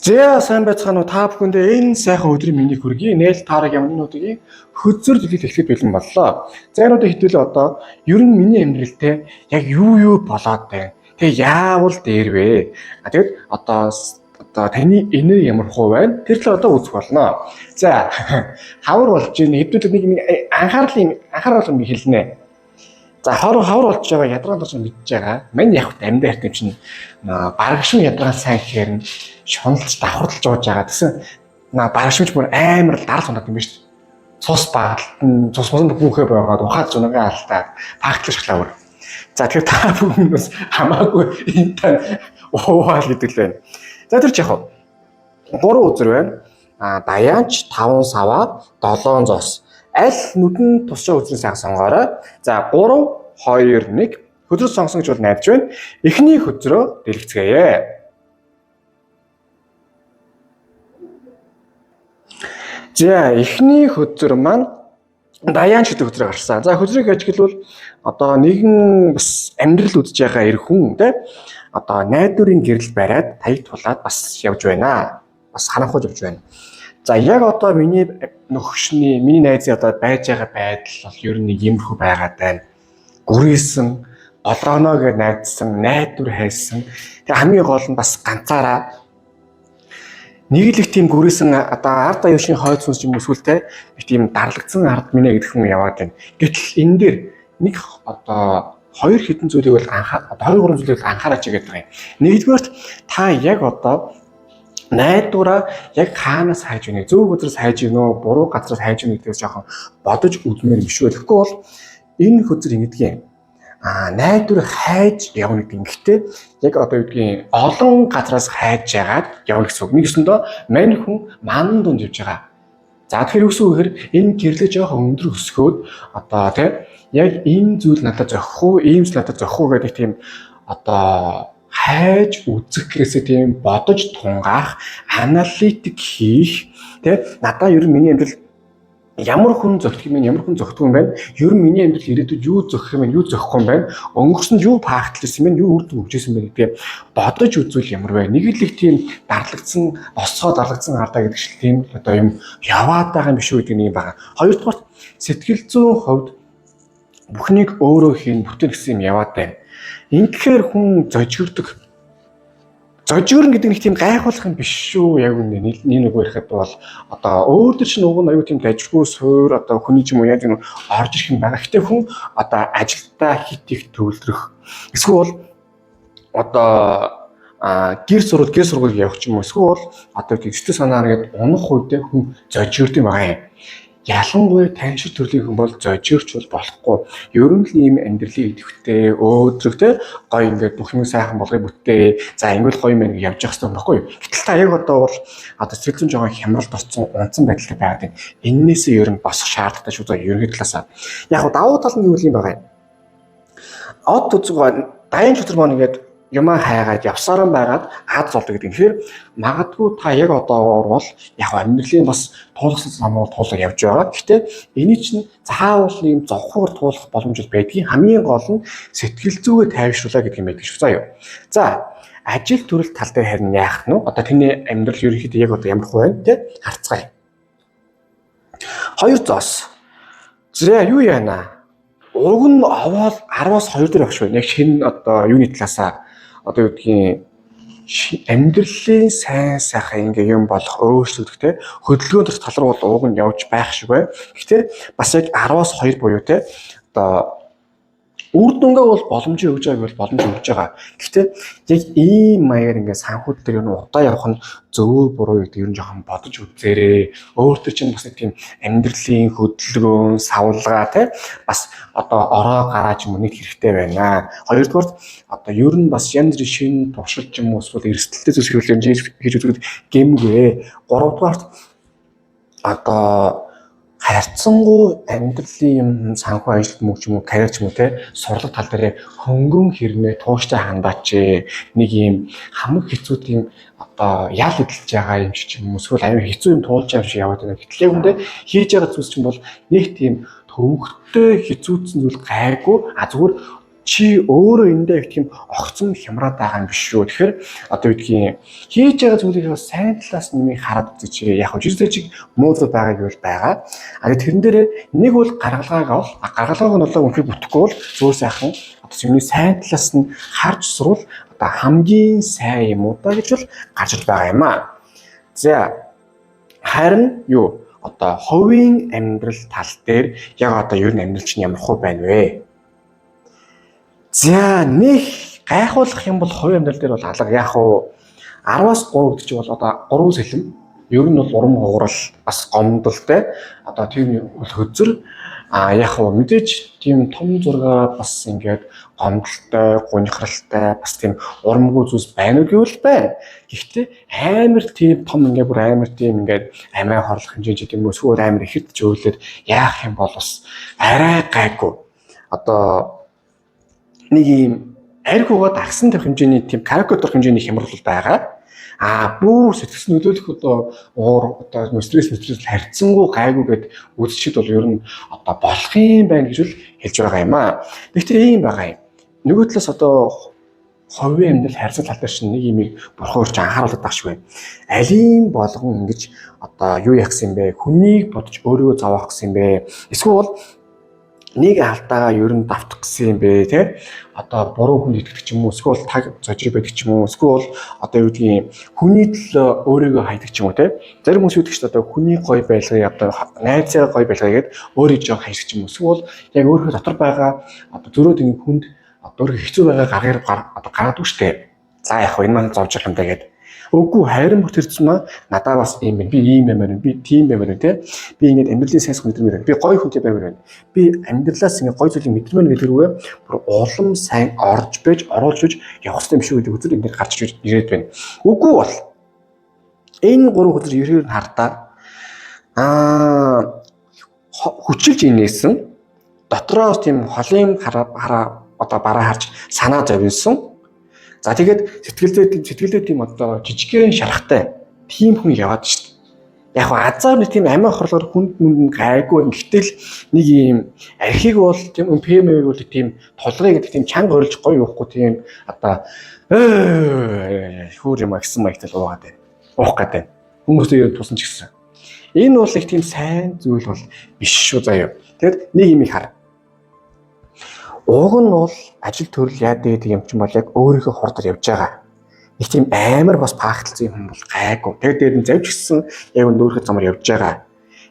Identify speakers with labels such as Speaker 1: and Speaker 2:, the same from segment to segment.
Speaker 1: Зэ сайн байцгаана уу та бүхэндээ энэ сайхан өдрийн мэнийг хүргэе. Нээл таараг юмнуудыг хөзөр дэлгэл эхлэх бэлэн боллоо. Зайнуудыг хитвэл одоо ер нь миний амьдралтэй яг юу болоод байна. Тэгээ яавал дээр вэ? Тэгэд одоо таны энер ямар хуу байна? Тэр л одоо үзэх болно. За хавар болж ийн хэдүүлээ нэг анхаарал юм хэлнэ. За хавар болж байгаа ядраа болж мэдж байгаа. Мань яг амьд хайртай чинь барагшин ядраа сайн гэхээр шуналж давхарлаж ууж байгаа. Тэгсэн барагшинч бүр амар дарал сунаад юм биш. Цус багталтан цус мөн бүхээ байгаад ухаад зунагаа алдаад багтлах шахлаа. За тэгэхээр та бүхнээс хамаагүй энэ тань уугаал гэдэг л байна. За тэр ч яг 3 үзэр байна. Даянч 5 саваа 7 зос. Аль нүдэн тусчаа үзрийн сайхан сонгоорой. За 3 2 1 хөдрөс сонсон гэж бол найдаж байна. Эхний хөдрөө дэлгэцгээе. За эхний хөдөр маань Даянч гэдэг хөдрөө гарсан. За хөдрийг ажиглавал одоо нэгэн бас амьдрал үзэж байгаа эр хүн те одоо найдварын гэрэл бариад таяг тулаад бас явж байна. Бас харанхуйж явж байна. За яг одоо миний нөхөшний миний найзын одоо байж байгаа байдал бол ер нь иймэрхүү байгаад байна. Гүрээсэн, болгооноо гэж найдсан, найдвар хайсан. Тэгээ хамгийн гол нь бас ганцаараа нэг л их тийм гүрээсэн одоо ард аюушийн хойд сүнс юм эсвэл те их тийм дарлагдсан ард минь гэдэг хүн яваад байна. Гэтэл энэ дээр нэг одоо 2 хэдэн зүйлийг бол 23 зүйлийг анхаараач гэдэг юм. Нэгдүгээрт та яг одоо найдвараа яг хаанаас хайж гинэ, зөв газраас хайж гинэ үү, буруу газраас хайж гинэ гэдгээс жоохон бодож үзмээр биш үү. Тэгэхгүй бол энэ хөзөр ингэдэг юм. Найдвар хайж явна гэдэг юм. Гэхдээ яг одоо юу гэдгийг олон газраас хайж яагаад явна гэсэн үг. Нэгсэндээ мань хүн манан дунд явж байгаа. За тэгэхээр юу гэхээр энэ гэрлэг жоохон өндөр өсгөөд одоо тийм яг энэ зүйл надад зохих уу, ийм зүйл надад зохих уу гэдэг тийм одоо хайж үзэх гэхээсээ тийм бодож тунгаах, аналитик хийх тийм надаа ер нь миний амьдрал ямар хүн зохих юм бэ, ямар хүн зохих юм бэ? Ер нь миний амьдрал ирээдүйд юу зохих юм бэ, юу зохихгүй юм бэ? Өнгөрсөнд юу паактлсан юм бэ, юу үр дүн өгчээсэн юм бэ гэдгээ бодож үзвэл ямар вэ? Нэг л их тийм дарлагдсан, осцоо дарлагдсан хардаа гэдэг шиг тийм одоо юм яваад байгаа юм биш үү гэдэг нэг юм байна. Хоёрдугаар сэтгэл зүйн хувьд бүхнийг өөрөө хийн, бүтэн гэсэн юм яваад байна. Ингэхээр хүн зожигддог. Зожигрон гэдэг нэг тийм гайхуулах юм биш шүү. Яг үнэ нэг ярихад бол одоо өөр төр чинь уг нь аюу тийм дажгүй суур одоо хүний ч юм уу яаж нэг орж ирэх юм байгаа. Гэтэ хүн одоо ажилдаа хит их төвлөрөх. Эсвэл одоо гэр сургууль явах ч юм уу. Эсвэл одоо тэгштэй санаа нэгэд унах үедээ хүн зожигрд юм байгаа юм. Ялангуяа таньшил төрлийн хүн бол зожигрч бол болохгүй. Ер нь л ийм амьдралын идэвхтэй, өөдрөгтэй гоё ингээд бүх юм сайхан болгоё бүтээ. За ингээд гоё мэн явж явах хэрэгтэй байхгүй юу? Гэтэл та яг одоо бол одоо сэтгэл зүйн жоохон хямралд орсон унтсан байдлаар байгаад байна. Эннээсээ ер нь босох шаардлагатай шүү дээ. Ерөнхий талаасаа. Яг давуу тал нь юу юм байгаа юм? Од үзэг дайны чөтөр маань ингээд юмаа хайгаад явсараа байгаад аз болдог гэдэг. Тэгэхээр магадгүй та яг одоогоор бол яг амьдралын бас туулгасан замууд туулах явж байгаа. Гэхдээ эний чинь заавал нэг зовхоор туулах боломж байдгийн хамгийн гол нь сэтгэл зүйгээ тайвшруулах гэдэг юм байдаг шүү. Заа юу. За ажил төрөл тал дээр харин яах нь вэ? Одоо тэний амьдрал ерөнхийдөө яг одоо ямар хувь вэ? Тэ харцгаая. 2 зоос. Зэ юу яана? Уг нь овоол 10-аас 2 дээр багш байна. Яг шинэ одоо юуны талаасаа одоо юу гэдгийг амьдралын сайн сайхан ингээ юм болох өөрчлөлт те хөдөлгөөн төр тал руу ууг нь явж байх шиг бай. Гэхдээ бас яг 10-аас 2 буюу те одоо үр дүнгээ бол боломжийн өгж байгааг бол боломж өгж байгаа. Гэхдээ яг ийм маягаар ингээ санхүүд дээр юу удаа явах нь зөв буруу гэдэг ер нь жоохон бодож үзээрэй. Өөртөө чинь бас нэг тийм амьдралын хөдөлгөөн, савлгаа те бас одоо ороо гарааж юм нэг хэрэгтэй байна. Хоёрдугаар одоо ер нь бас янз бүрийн шин туршилт юм уу эсвэл эрсдэлтэй зүйлс хийж үзэхэд гэмгүй. Гуравдугаар одоо харьцангуй амьдралын юм санхүү ажилт мөнгө юм уу карьер ч юм уу те сурлаг тал дээр хөнгөн хэрнээ тууштай хандаач нэг юм хамаг хэцүү тийм одоо ял эдэлж байгаа юм шиг юм уу эсвэл аюу хэцүү юм туулж байгаа юм шиг яваад байна. Гэтэл яг үндэ хийж байгаа зүйлс чинь бол нэг тийм төвөгтэй хэцүүцэн зүйл гайгүй зүгээр чи өөрөө эндээ их тийм огцом хямраад байгаа юм биш шүү. Тэгэхээр одоо үгдгийн хийж байгаа зүйлийнхээ сайн талаас нэмийг хараад үзээч. Яг хөө жишээ муу зүйл байгааг бол байгаа. Тэрэн дээр нэг бол гаргалгааг авах. Гаргалгааг нь болоо үнхээр бүтэхгүй бол зүгээр сайхан одоо чиний сайн талаас нь харж сурвал одоо хамгийн сайн юм уу та гэж бол гарч ир байгаа юм аа. За харин юу одоо хувийн амьдрал тал дээр яг одоо ер нь амьдрал чинь ямар хөө байна вэ? За нэг гайхуулах юм бол хувийн амьдрал дээр бол алга яг уу 10-аас 3 гэдэг чинь бол одоо 3 сэлэм ер нь бол урам хугарал бас гомдолтой одоо тийм хөзөр яг уу мэдээж тийм том зураг бас ингээд гомдолтой, гунхралтай бас тийм урамгүй зүйлс байна уу гэвэл байна. Гэхдээ амар тийм том ингээд бүр амар тийм ингээд амиа хорлох хэмжээнд гэдэг юм уу эсвэл амар ихэд зөөлөд яах юм бол бас арай гайгүй. Одоо нэг юм архиугаа дагсан тавих хэмжээний тийм карикатур хэмжээний хямрал байгаа. Бүр сэтгэл нөлөөлөх одоо уур одоо стресс харьцангуй гайгүй гэд үзчихэд бол ер нь одоо болох юм байна гэж л хэлж байгаа юм аа. Гэхдээ ийм байгаа юм. Нөгөө талаас одоо хувийн амьдрал харьцал тал дээр чинь нэг юм бурхан урьж анхааруулдаг байх шиг байна. Алийн болгон ингэж одоо юу яах гэсэн бэ? Хүнийг бодож өөрийгөө зовоох гэсэн бэ? Эсвэл нэг алдаагаа ер нь давтах гэсэн юм бэ те одоо буруу хүн итгэдэг ч юм уу эсвэл таг зожиг байдаг ч юм уу эсвэл одоо юу гэдгийг хүний төлөө өөрийгөө хайдаг ч юм уу те зарим хүмүүс үүдэг ч одоо хүний гоё байлгыг одоо найзаа гоё байлгыг гээд өөрийгөө жоо хайдаг ч юм уу эсвэл яг өөрийнхөө дотор байгаа одоо зөрөөд ингэ хүнд одоо өөрийнхөө хэцүү байгаа гаргадаг штэ за яг энэ маань зовж байгаа юм даа гээд үгүй хайрын бүх төрцмөө надад бас юм байна. Би ийм баймаар байна. Би тийм баймаар байна те. Би ингэж амьдралын сайн сүнс мэдэрмээр байна. Би гоё хүнтэй баймаар байна. Би амьдралаас ингэ гоё зүйлийг мэдэрмээр гэдэг рүүгээ бүр улам сайн орж байж, оруулж байж явах хэрэгтэй юм шүү гэдэг үзэл энэ гарч ирээд байна. Үгүй бол энэ гурван хөтөр ерөөр нь хардаа хүчилж инээсэн дотроос тийм холын хараа одоо бараа харж санаа зовсон. За тэгээд сэтгэлдээ тийм одоо жижигхэн шарахтай тийм хүн яваад шүү дээ. Яг азар нэг тийм амиа хорлоор хүнд мүнд гайгүй гэхдээ л нэг юм архийг бол тийм ПМ-ийг бол тийм толгой гэдэг тийм чанга орилж гоё уухгүй тийм одоо хөр юм агсан маягтай л уугаад байна. Уух гэдэг. Хүмүүсээ тусан ч гэсэн. Энэ бол их тийм сайн зүйл бол биш шүү заяа. Тэгэд нэг юм хар. Уг нь бол ажил төрөл яадаг гэдэг юм чинь бол яг өөрийнхөө хордор явж байгаа. Их тийм амар бас паагталсан юм бол гайгүй. Тэгээд дээр нь завж гисэн яг өөрийнхөө замаар явж байгаа.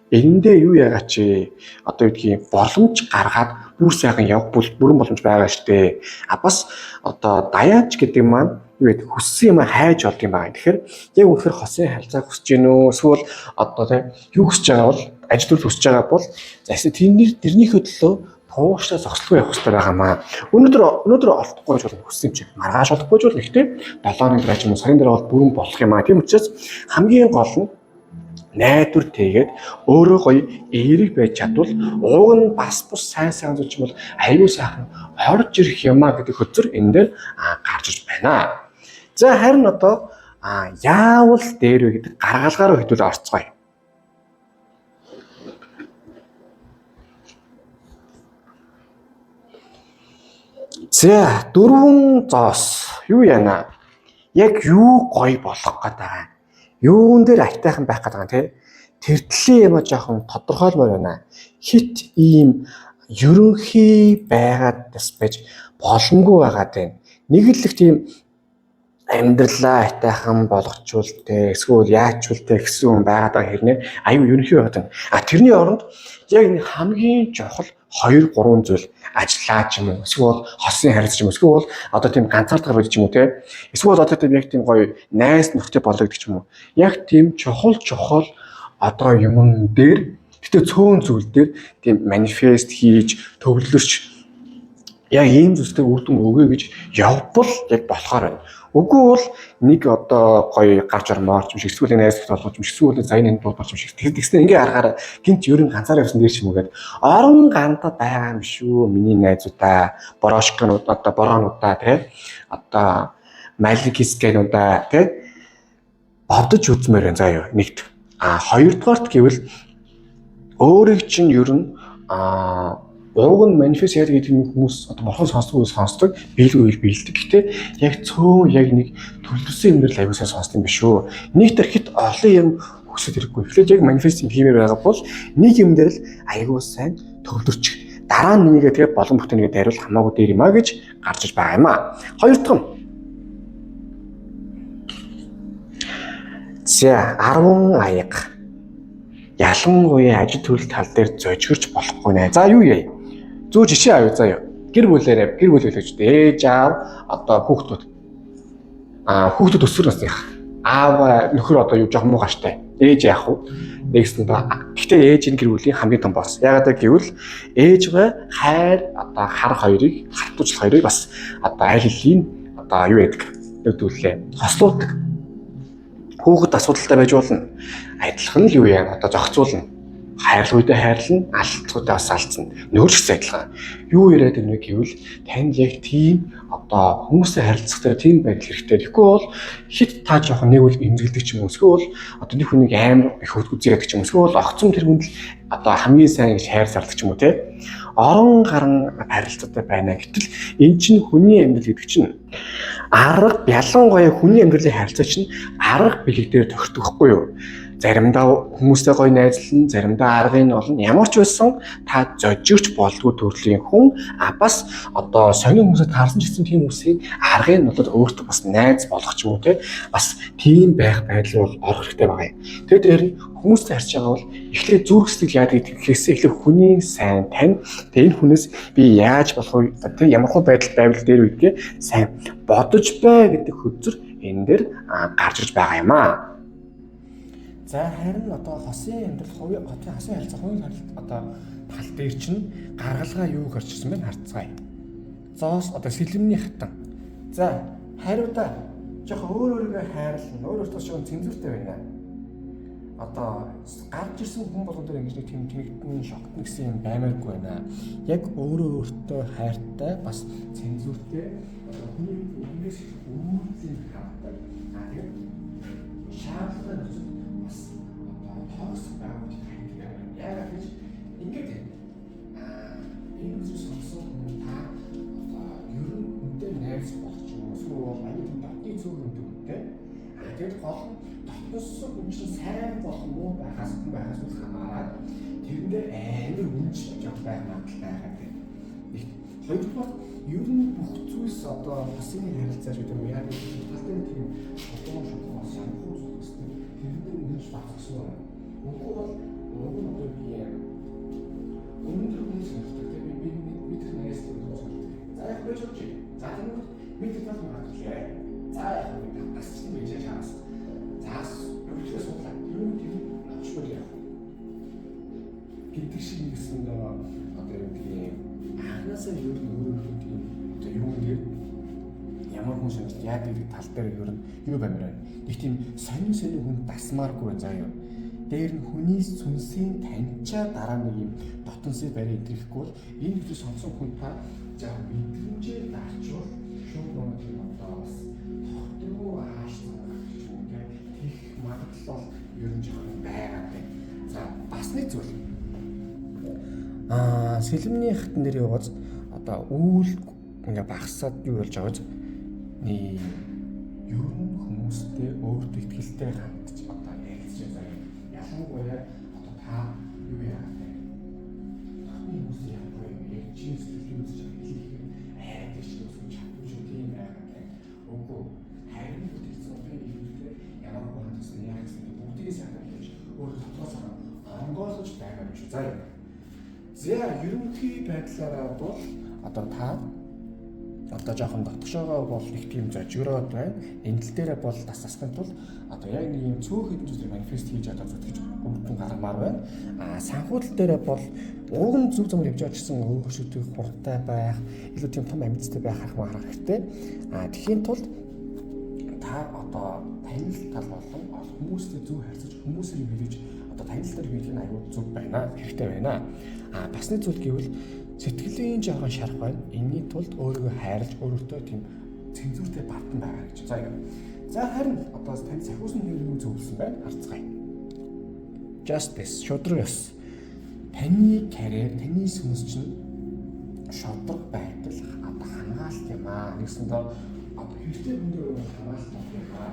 Speaker 1: Эндээ юу яагаад чи одоо юу гэдгийг боломж гаргаад бүр сайхан явах бүрэн боломж байгаа штэ. Бас одоо даяач гэдэг маань юу гэдэг хүссэн юм хайж олд юм байгаа. Тэгэхээр яг үнэхээр хосын харилцааг хүсэж гин үү? Эсвэл одоо тийм юу хүсэж байгаа бол ажил төрөл хүсэж байгаа бол за тэрнийхөө төлөө тууштай зогсолгүй явах хэрэгтэй байгаамаа. Өнөөдөр олдохгүй ч бол хүссэн юм чи маргааш олдохгүй ч бол ихтэй 7 хоног дараа ч юм уу сарын дараа бол бүрэн болох юм аа. Тийм учраас хамгийн гол нь найдвар тэгээд өөрөө гоё эерэг байж чадвал ууг нь бас бус сайн зүйл ч юм бол аюу сайхан орж ирэх юмаа гэдэг хөтөр энэ дээр гарч иж байна. За харин одоо яавал дээр вэ гэдэг гаргалгаараа хэдүүл орцгоё. За дөрвөн зоос юу яана? Яг юу гоё болох гээд байгаа. Юун дээр айтайхан байх гээд байгаа те. Тэртлийн юм жоохон тодорхойлмоор байна. Хит ийм ерөнхий байгаад бас боломгүй байгаад байна. Нэг л их тийм амьдралаа айтайхан болгочултэй эсвэл яачултэй гэсэн юм байгаад байгаа хэрнээ аюу ерөнхий байгаад байна. Тэрний оронд яг нэг хамгийн чухал 2-3 зүйл ажиллаа ч юм уу эсвэл хосын харилцаа ч юм уу эсвэл одоо тийм ганцаардах байж ч юм уу те эсвэл одоо тийм яг тийм гоё найз нөхдөд болгодог ч юм уу яг тийм чухал одоо юмн дээр гэтээ цөөн зүйл дээр тийм манифест хийж төвлөрч яг ийм зүйлтэй үр дүн өгье гэж явбал яг болохоор байна. Үгүй бол нэг одоо гоё гарч ормоор юм шиг эсвэл найз нөхдөд болгож юм шиг эсвэл заяаны дуулбарч юм шиг тэгсэн ингээ аргаараа гинт ер нь ганцаараа явсан дээр ч юм уу гээд орон гандаа байгаа юм шүү миний найзуудаа борошконууд одоо бороонуудаа те одоо маликискэнуудаа те бодож үзмээр заяа нэгт хоёрдугаарт гэвэл өөрийг чинь ер нь Ууг нь манифест яадаг гэдэг нь хүмүүс одоо бурхан сонсдог, биелгүй биелдэг. Гэхдээ яг цөөн яг нэг төлөвлөсөн юм дээр аягүй сайн сонсдог юм биш үү. Нийтээр хит олон юм хүсэж ирэхгүй. Тэгэхээр яг манифест хиймээр байгаа бол нэг юм дээр л аягүй сайн төвлөрчих. Дараа нь нэгээ тэгээ болон бүтээнийг даруул хамаагүй дээр юм а гэж гарч иж байгаа юм а. Хоёр дахь нь. За 10 аяга. Ялангуяа ажил төрөл тал дээр зожигорч болохгүй нэ. За юу яа? Зүү жишээ авъя заа юу. Гэр бүлээс ээж аав одоо хүүхдүүд. Хүүхдүүд өсвөр насных. Аав нөхөр одоо юу жоох муугаштай. Ээж яах вэ? Нэгсэн ба. Гэхдээ ээж энэ гэр бүлийн хамгийн том босс. Яагаад гэвэл ээжгээ хайр одоо хар хоёрыг, хартуужлах хоёрыг бас одоо аль хэлийн одоо юу яадаг? Нэгдүүлээ. Хослуулдаг. Хүүхэд асуудалтай байж болно. Адилхан л юу яа одоо зохицуулна. Хайрлуудаа хайрлна, алдцуудаа бас алдсан. Нөөцс адилхан. Юу яриад байна вэ гэвэл танд яг тийм одоо хүмүүстэй харилцах дээр тийм байдал хэрэгтэй. Тэгэхгүй бол хит та жоохон нэг үл эмзэглдэг ч юм уу. Эсвэл одоо нэг хүнийг амар их үзээд ч юм уу. Эсвэл огцом тэр хүнд л одоо хамгийн сайн гэж хайр зардаг ч юм уу те. Орон гарan харилцаатай байна. Гэтэл эн чинь хүний амьдрал гэдэг чинь арга ялангуяа хүний амьдралын харилцаа чинь арга бэлэг дээр тохирдог байхгүй юу? Заримдаа хүмүүстэй гоё найзлан, заримдаа аргыг нь олно. Ямар ч байсан та зожигч болдгоо төрлийн хүн бас одоо сонин хүмүүсээ таарсан ч гэсэн тийм хүмүүсийн аргыг нь бол өөртөө бас найз болох ч юм уу те бас тийм байх байдал бол орох хэрэгтэй байгаа юм. Тэгээд тэр хүмүүстэй харьж байгаа бол эхлээд зүрх сэтгэл яадаг гэхээсээ эхлээд хүний сайн тань. Тэгээд энэ хүнээс би яаж болох вэ? Тэг ямар хөө байдал байвал дээр үедээ сайн бодож бай гэдэг хөзөр энэ дээр гарч ирж байгаа юм аа. За харин одоо хосын амьдрал хотын хасын харилцаа хувийн одоо тал дээр чинь гаргалгаа юу гарчсан бэ харцгаая. Зоос одоо сэлэмний хатан. За хариудаа жоохон өөрийгөө хайрлна. Өөрөөсөө жоохон цензуртэй байна. Одоо гарч ирсэн хүн болгон дээр ингэж нэг тийм тэнэгтэн шоктон гэсэн юм баймааргүй байна. Яг өөртөө хайртай бас цензуртэй одоо хүний өмнөөс үүрцэн хавдаг. Тэгээд шаардлагатай бас тоос байгаад байдаг. Яг гэж ингэж энэ үsus сонсон хүн та ер нь үнтэй найз болох юм уу? Эсвэл аюул дотны зөв үнтэй. Тэгээд гол дотноос хүн чинь сайн болох муу байхаас хамаарат тэрэндээ амар үнж жоо байх магадлал байгаа гэдэг. Хоёрдугаар ер нь бүх зүйлс одоо басны харилцаа гэдэг нь яг талтын тийм одоо шоковос шамхуу зүгтсэн тэрэндээ үнж багссан. Уг нь одоо би өнөөдөр хүмүүс хэлдэг би бид нээс төгсөж. За яг байж болж. За тэгвэл бид тал магадлаа. За яг бид асчсан байж чаас. Заас бүгдээс судлаа. Юу тийм очмол яах. Гэдэг шиг нэгсэн одоо юу тийм анхнаасаа юу тийм одоо юу нэр ямар хүн шинж яг гэдэг тал дээр юу юу баймаар. Нэг тийм сонин хүн дасмааргүй байна заа юу. Дээр нь хүний сүнсийн таньчаа дараа нэг юм дотносыг барай идэхгүй бол энэ гэж сонсон хүн та жаа мэдрэмжээр дарчвал шууд нэг юм одоо бас тогтмол аашсан гэж юм тийм их магадлал ер нь жоохон байгаа юм. За бас нэг зүйл. Сэлэмний хат нэр яваад одоо үүл ингээ багсаад юу болж байгаа вэ? Нэг ер нь хүмүүстэй өөртөө ихтэй хандж одоо ярилцж байгаа. Ялангуяа одоо та юу яах вэ? Таны хүмүүс яг яг чинь сэтгэл үзэж хэлэх хайр гэж үсэн чадвар тийм байгаа. Үгүй хайрын бүтээсэн үеийнхээ ямар хандсан яг бүгдийг санаад гэж өөр дотоос онгойлгож байгаа юм шиг. За ерөнхий байдлаараа бол одоо та одоо жоохон дотгошоогоо бол их тийм зожигроод байна. Энэ тал дээр бол тасасхын тулд одоо яг нэг юм цөөх хэдэн зүйлийг манифест хийж одоо зүтгэж өргөн гаргамаар байна. Санхүү тал дээр бол уг нь зөв замаар явж байгаа гэсэн өөрчлөлтийг хурдтай байх, илүү тийм том амьдтай байх харах хэрэгтэй. Тэхийн тулд та одоо танил тал болон хүмүүстэй зөв харьцаж хүмүүсээр хэлж одоо танил дээр хэлэх нь аюул зөв байна, хэрэгтэй байна. Бас нэг зүйл гэвэл сэтгэлийн жоохон шарах байна. Энэний тулд өөрийгөө хайрлаж өөрөөтөө тийм цензуртэй бартан байгаа гэж. За харин одоо тань сахиусан нэрийг зөвлөсөн байна. Харцгаая. Justice шудраг ёс. Таны карьер, таны сүнс чинь шодрог байдал одоо хамгаалт юм аа. Нэгсэндээ одоо хэрэгтэй хүндрээ хамгаалт юм аа.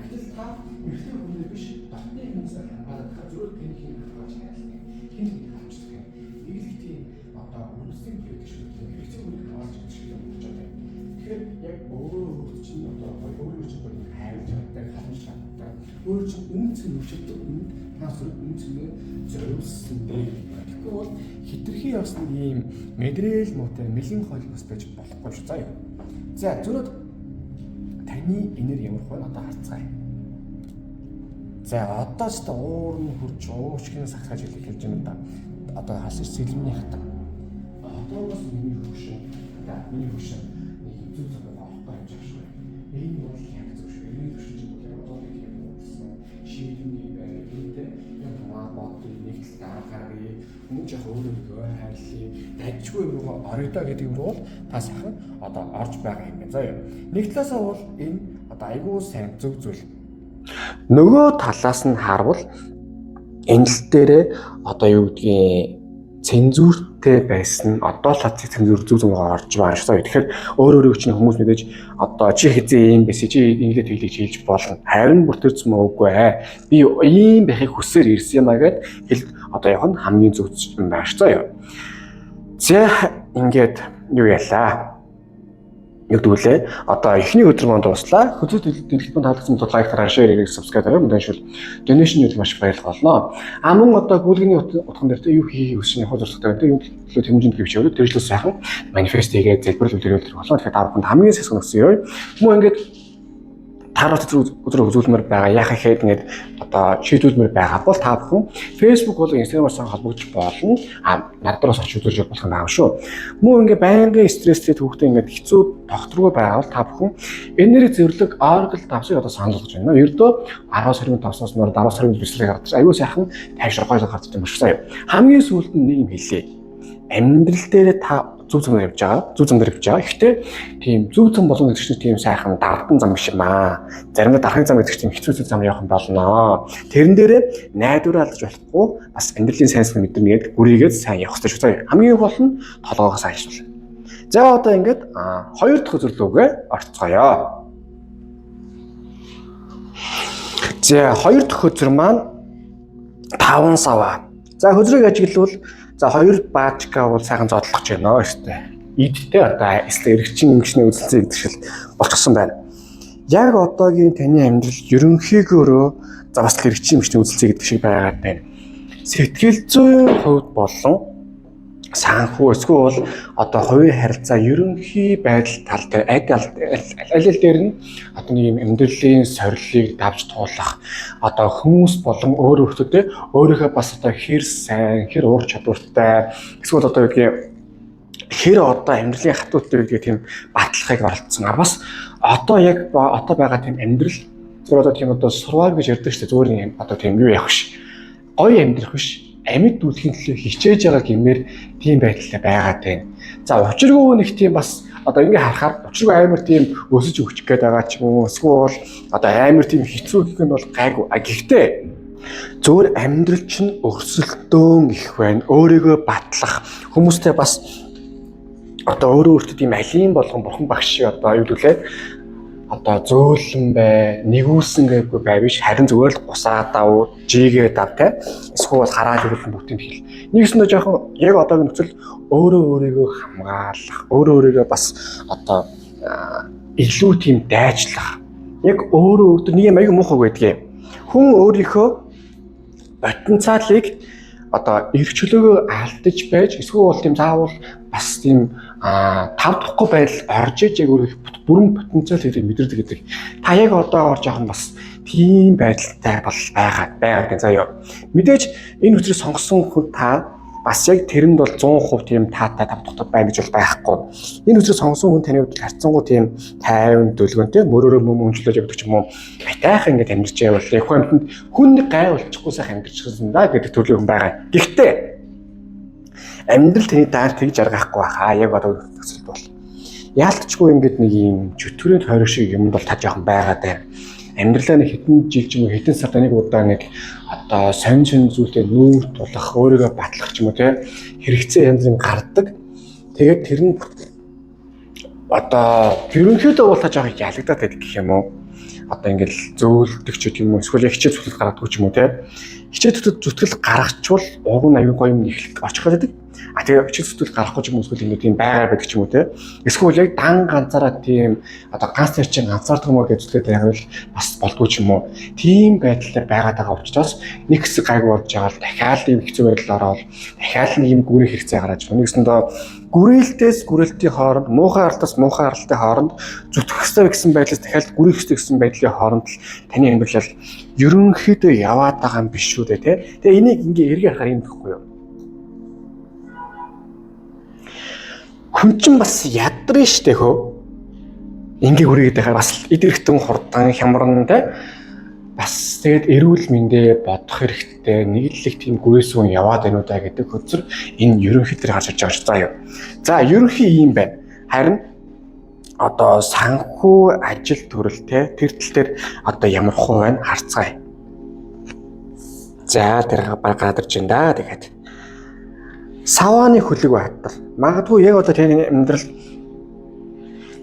Speaker 1: Гэтэл та хэрэгтэй хүндрээ биш дотны хүмүүсээр хамгаалах зөвхөн таны хин хамгаалж байгаа. Хин хамгаалж байгаа. Нийлэгтийн одоо үндэсний хэрэгч хэрэгтэй хүндрээ хамгаалж байгаа юм болж байна. Тэгэхээр яг өөрөө чинь одоо өөрөө чинь хайр чаддаг, хандж чаддаг. Өөр чинь үнцэн өвчтөд нас үнцэнээ зориулсан дээ. Тэгэхгүй бол хитрхи явсан ийм мэдрээл муутай мэлэн хоол бас байж болохгүй шүү. За юу. За зөрөд таны энер ямар хөө одоо харцгаая. За одоо ч уур нь хурж уучгийн сахаж хэлж юм да. Одоо хасаж сэлмний хатаг. Одоо бас миний хөвшин. Миний хөвшин нэг зүг зүг авахгүй юм шиг шүү. Энэ бол яг зүг шүү. Энэ хөвшин чинь одоо нэг юм болсон. Шийдний байртай яг бод нэгт тааргари мөн ч яг өөрөөгөө хайрлаа. Дажгүй юм оройдоо гэдэг юм бол та сайхан одоо орж байгаа юм байна. За юу. Нэг талаасаа бол энэ одоо айгүй сайн зөв зүйл. Нөгөө талаас нь харвал энэ л дээрээ одоо юу гэдгийг цензуртэй байсан одоо л цензур зүг зүг орж байгаа шүү. Тэгэхээр өөр чинь хүмүүс мэдээж одоо чи хизээ юм биш чи ингээд хэлж хэлж болно. Харин бүртэрсэн мөөгүй ээ. Би ийм байхыг хүсээр ирсэн юм аа гэд хэл одоо яг нь хамгийн зөв юм байна шүү. За ингээд юу ялаа. Нэг дүүлээ. Одоо эхний өдөр манд дуслаа. Хөдөлгөөнд дэлгэрэнт таалагдсан бол лайк дараа шеэр хийх subscribe дараа мэдээж шил donation юу маш баярлах болно. Мөн одоо гүйлгэний утган дээр юу хийх хүсэж явах зорилготой байна. Юу төлөө тэмүүлэнд гэвчээрээ тэржлээс сайхан манифест хийгээд залбирал үлдээх болно. Тэгэхээр та бүхэнд хамгийн сайхан өгсөн ёо. Мөн ингээд тараад өдрөө үзүүлмээр байгаа яхаа хэд ингээд одоо шийдүүлмээр байгаа бол та бүхэн Facebook болон Instagram-аас холбогдож болно. Надраас очиж үзүүлж болох юм байна шүү. Мөн ингээд байнгын стресстэй түүхтэй ингээд хэцүү тогтворгүй байвал та бүхэн энерги зөвлөг Oracle давсыг одоо санал болгож байна. Ердөө 10-25-аас мөр 10-20 бисрэг гардаг. Аюу сайхан тайвширгой гардаг юм шиг сайн. Хамгийн сүүлд нь нэг юм хэлье. Амьдрал дээр та зүг зам явж байгаа. Зүг зам дээр явж байгаа. Гэхдээ тийм зүг зам болгоно гэдэг чинь тийм сайхан дардан зам биш юм аа. Заримдаа дарахын зам гэдэг чинь хэцүү зам явах юм болно. Тэрэн дээрээ найдвараа алдаж болохгүй бас амьдралын сайнс мэдэрнгээд гүрийгээд сайн явах хэрэгтэй шүү. Хамгийн гол нь толгоогоо сайн ажиллах. За одоо ингээд хоёр дахь зөвлөгөө орцгоё. За хоёр дахь хөзөр маань 5 сава. За хөзрийг ажиглавал за 2 баачка бол сайхан зодлох гэж байна өстэй. Идтэй одоо эргчин ингэшний үзэлцээ гэдэг шиг болчихсон байна. Яг одоогийн таны амьдрал ерөнхийгөөрөө за бас эргчин ингэшний үзэлцээ гэдэг шиг байгаад байна. Сэтгэл зүйн хувьд болон санхүү эсвэл одоо хувийн харилцаа ерөнхий байдал тал дээр аль дээр нь одоо нэг юм амьдралын сорилыг давж туулах одоо хүмүүс болон өөрөөхдөө өөрийнхөө бас одоо хэр сайн хэр уур чадвартай эсвэл одоо үгүй хэр одоо амьдралын хатуутай үгүй тийм баталгахыг оролцсон. Бас одоо яг одоо байгаа тийм амьдрал зөв одоо тийм одоо сурвал гэж ярьдаг шүү дээ. Зүгээр юм одоо тийм юу явах ш. Гоё амьдрах биш. Амьд дүүлэхийн төлөө хичээж байгаа гэмээр тийм байдалтай байгаад байна. За учиргүй нэг тийм бас одоо ингээ харахаар учиргүй амар тийм өсөж өгчих гээд байгаа ч юм уу эсвэл одоо амар тийм хэцүү гэх нь бол гайгүй. Гэхдээ зөвөр амьдрал чинь өрсөлдөөн их байна. Өөрийгөө батлах хүмүүстэй бас одоо өөртөө тийм алийн болгон бурхан багш шиг одоо юу гэлээ одоо зөөлөн бай, нэгүүлсэн гэхгүй бай биш харин зүгээр л гусаа дав, жигээ дав те. Эсвэл хараад ирүүлэн бүтэн хэл. Нэгснөө жоохон яг одоогийн нөхцөл өөрийгөө хамгаалах, өөрийгөө бас одоо илүү тийм дайжлах. Яг өөрөө нэг юм аягүй муухай байдгийг. Хүн өөрийнхөө потенциалыг одоо эрх чөлөөгөө алдаж байж эсвэл бол тийм заавал бас тийм тавдахгүй байдал орж иж яг өөр бүрэн потенциал гэдэг мэдэрдэг гэдэг. Та яг одоо орж явах нь бас тийм байдалтай бол байгаа. За ёо. Мэдээж энэ хүчрийг сонгосон хүн та бас яг тэрэнд бол 100% тийм таатай тавдахгүй байна гэж бол байхгүй. Энэ хүчрийг сонгосон хүн таны хувьд харцсангуу тийм тайван дүлгөнтэй мөрөөрөө мөмжлөж явдаг ч юм уу. Байтайхан ингэж амьдарч явбал яг хүнд хүн гай болчихгүй сайхан амьдарчихсан да гэдэг төрлийн хүн байгаа. Гэхдээ амьдрал таны даар тэгж аргахгүй хаа яг одоо төсөлд бол яалтчгүй ингэж нэг юм чөтгөрийн тойрог шиг юм бол та жоохон байгаад байна. Амьдралаа нэг хитэн жил ч юм уу хитэн сард нэг удаа нэг одоо сонин зүйлтэй нүүр тулах өөрийгөө батлах ч юм уу те хэрэгцээ янз бүрийн гардаг. Тэгээд тэр нь одоо ерөнхийдөө бол та жоохон ялагдаад байдаг гэх юм уу? Одоо ингээл зөөлдөг ч гэдэг юм уу? Эсвэл хичээл зүтгэл гаргадаг ч юм уу те? Хичээл зүтгэл гаргачвал уг нь аюу гоё юм ихлэх очих гэдэг. А тэгээ хичээл зүтгэл гарахгүй ч юм уу эсвэл ингээд тийм байгаар байдаг ч юм уу те? Эсвэл яг дан ганцаараа тийм одоо ганц нэрчин ганцаардаг мөр гэж зүтгэл байгаад бас болдгоо ч юм уу? Тийм байдлаар байгаад байгаа учраас нэг хэсэг гайгүй болж байгаа л дахиад ийм хэцүү байдал ороод дахиад нэг юм гүрэх хэрэгцээ гараад байна. Нэгсэндээ гүрээлтээс гүрээлтийн хооронд, муухай аралтаас муухай аралтын хооронд зүтгэх ёстой гэсэн байдлаас дахиад гүрэх ёстой гэсэн байдлын хооронд л таны амьдрал ерөнхийдөө яваад байгаа юм биш шүү дээ тий. Тэгээ энийг ингээ эргээ харахаар юм гэхгүй юу? Хүн чинь бас ядрын штэ хөө. Ингээ хүрээгээд байхаар бас идэрхтэн хурдан хямран тий. Бас тэгээд эрүүл мэндэ бодох хэрэгтэй нэг л их тийм гүрээсүүн яваад байна уу да гэдэг хөзөр энэ ерөнхийдөө харж байгаа ш. За юу. За ерөнхий юм байна. Харин одоо санхүү ажил төрөл те тэр тал дээр одоо ямар хувь байна харцгаая. За тэр гаргадарч байна да тэгээд. Савааны хөлөг байтал. Магадгүй яг одоо таны амьдрал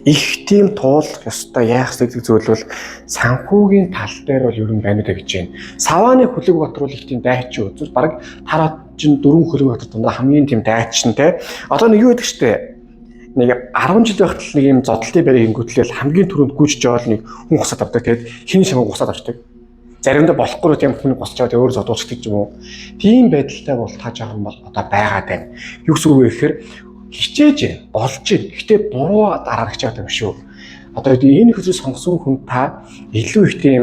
Speaker 1: их тийм туулах ёстой яах гэдэг зүйл бол санхүүгийн тал дээр бол ер нь байна даа гэж байна. Савааны хөлөг батруул их тийм дайчин үзэл баг тараад чинь 4 хөлөг батар дундаа хамгийн тийм дайчин те. Одоо нэг юу гэдэг штэ. Нэг 10 жил байхад л нэг юм зодтолтын барийг ингүүтлэл хамгийн түрүүнд гүйж жаал нэг хүн гусаад авдаг тэгээд хин шамаа гусаад авчдаг. Заримдаа болохгүй тийм хүн гусч аваад өөр зодуулчихдаг юм уу. Тийм байдалтай бол та жоохон бол одоо байгаад байна. Юу гэсэн үг вэ гэхээр хичээж болж байна. Гэтэ буруу дараагч байгаа юм шүү. Одоо энэ хүчээр сонгосон хүн та илүү их тийм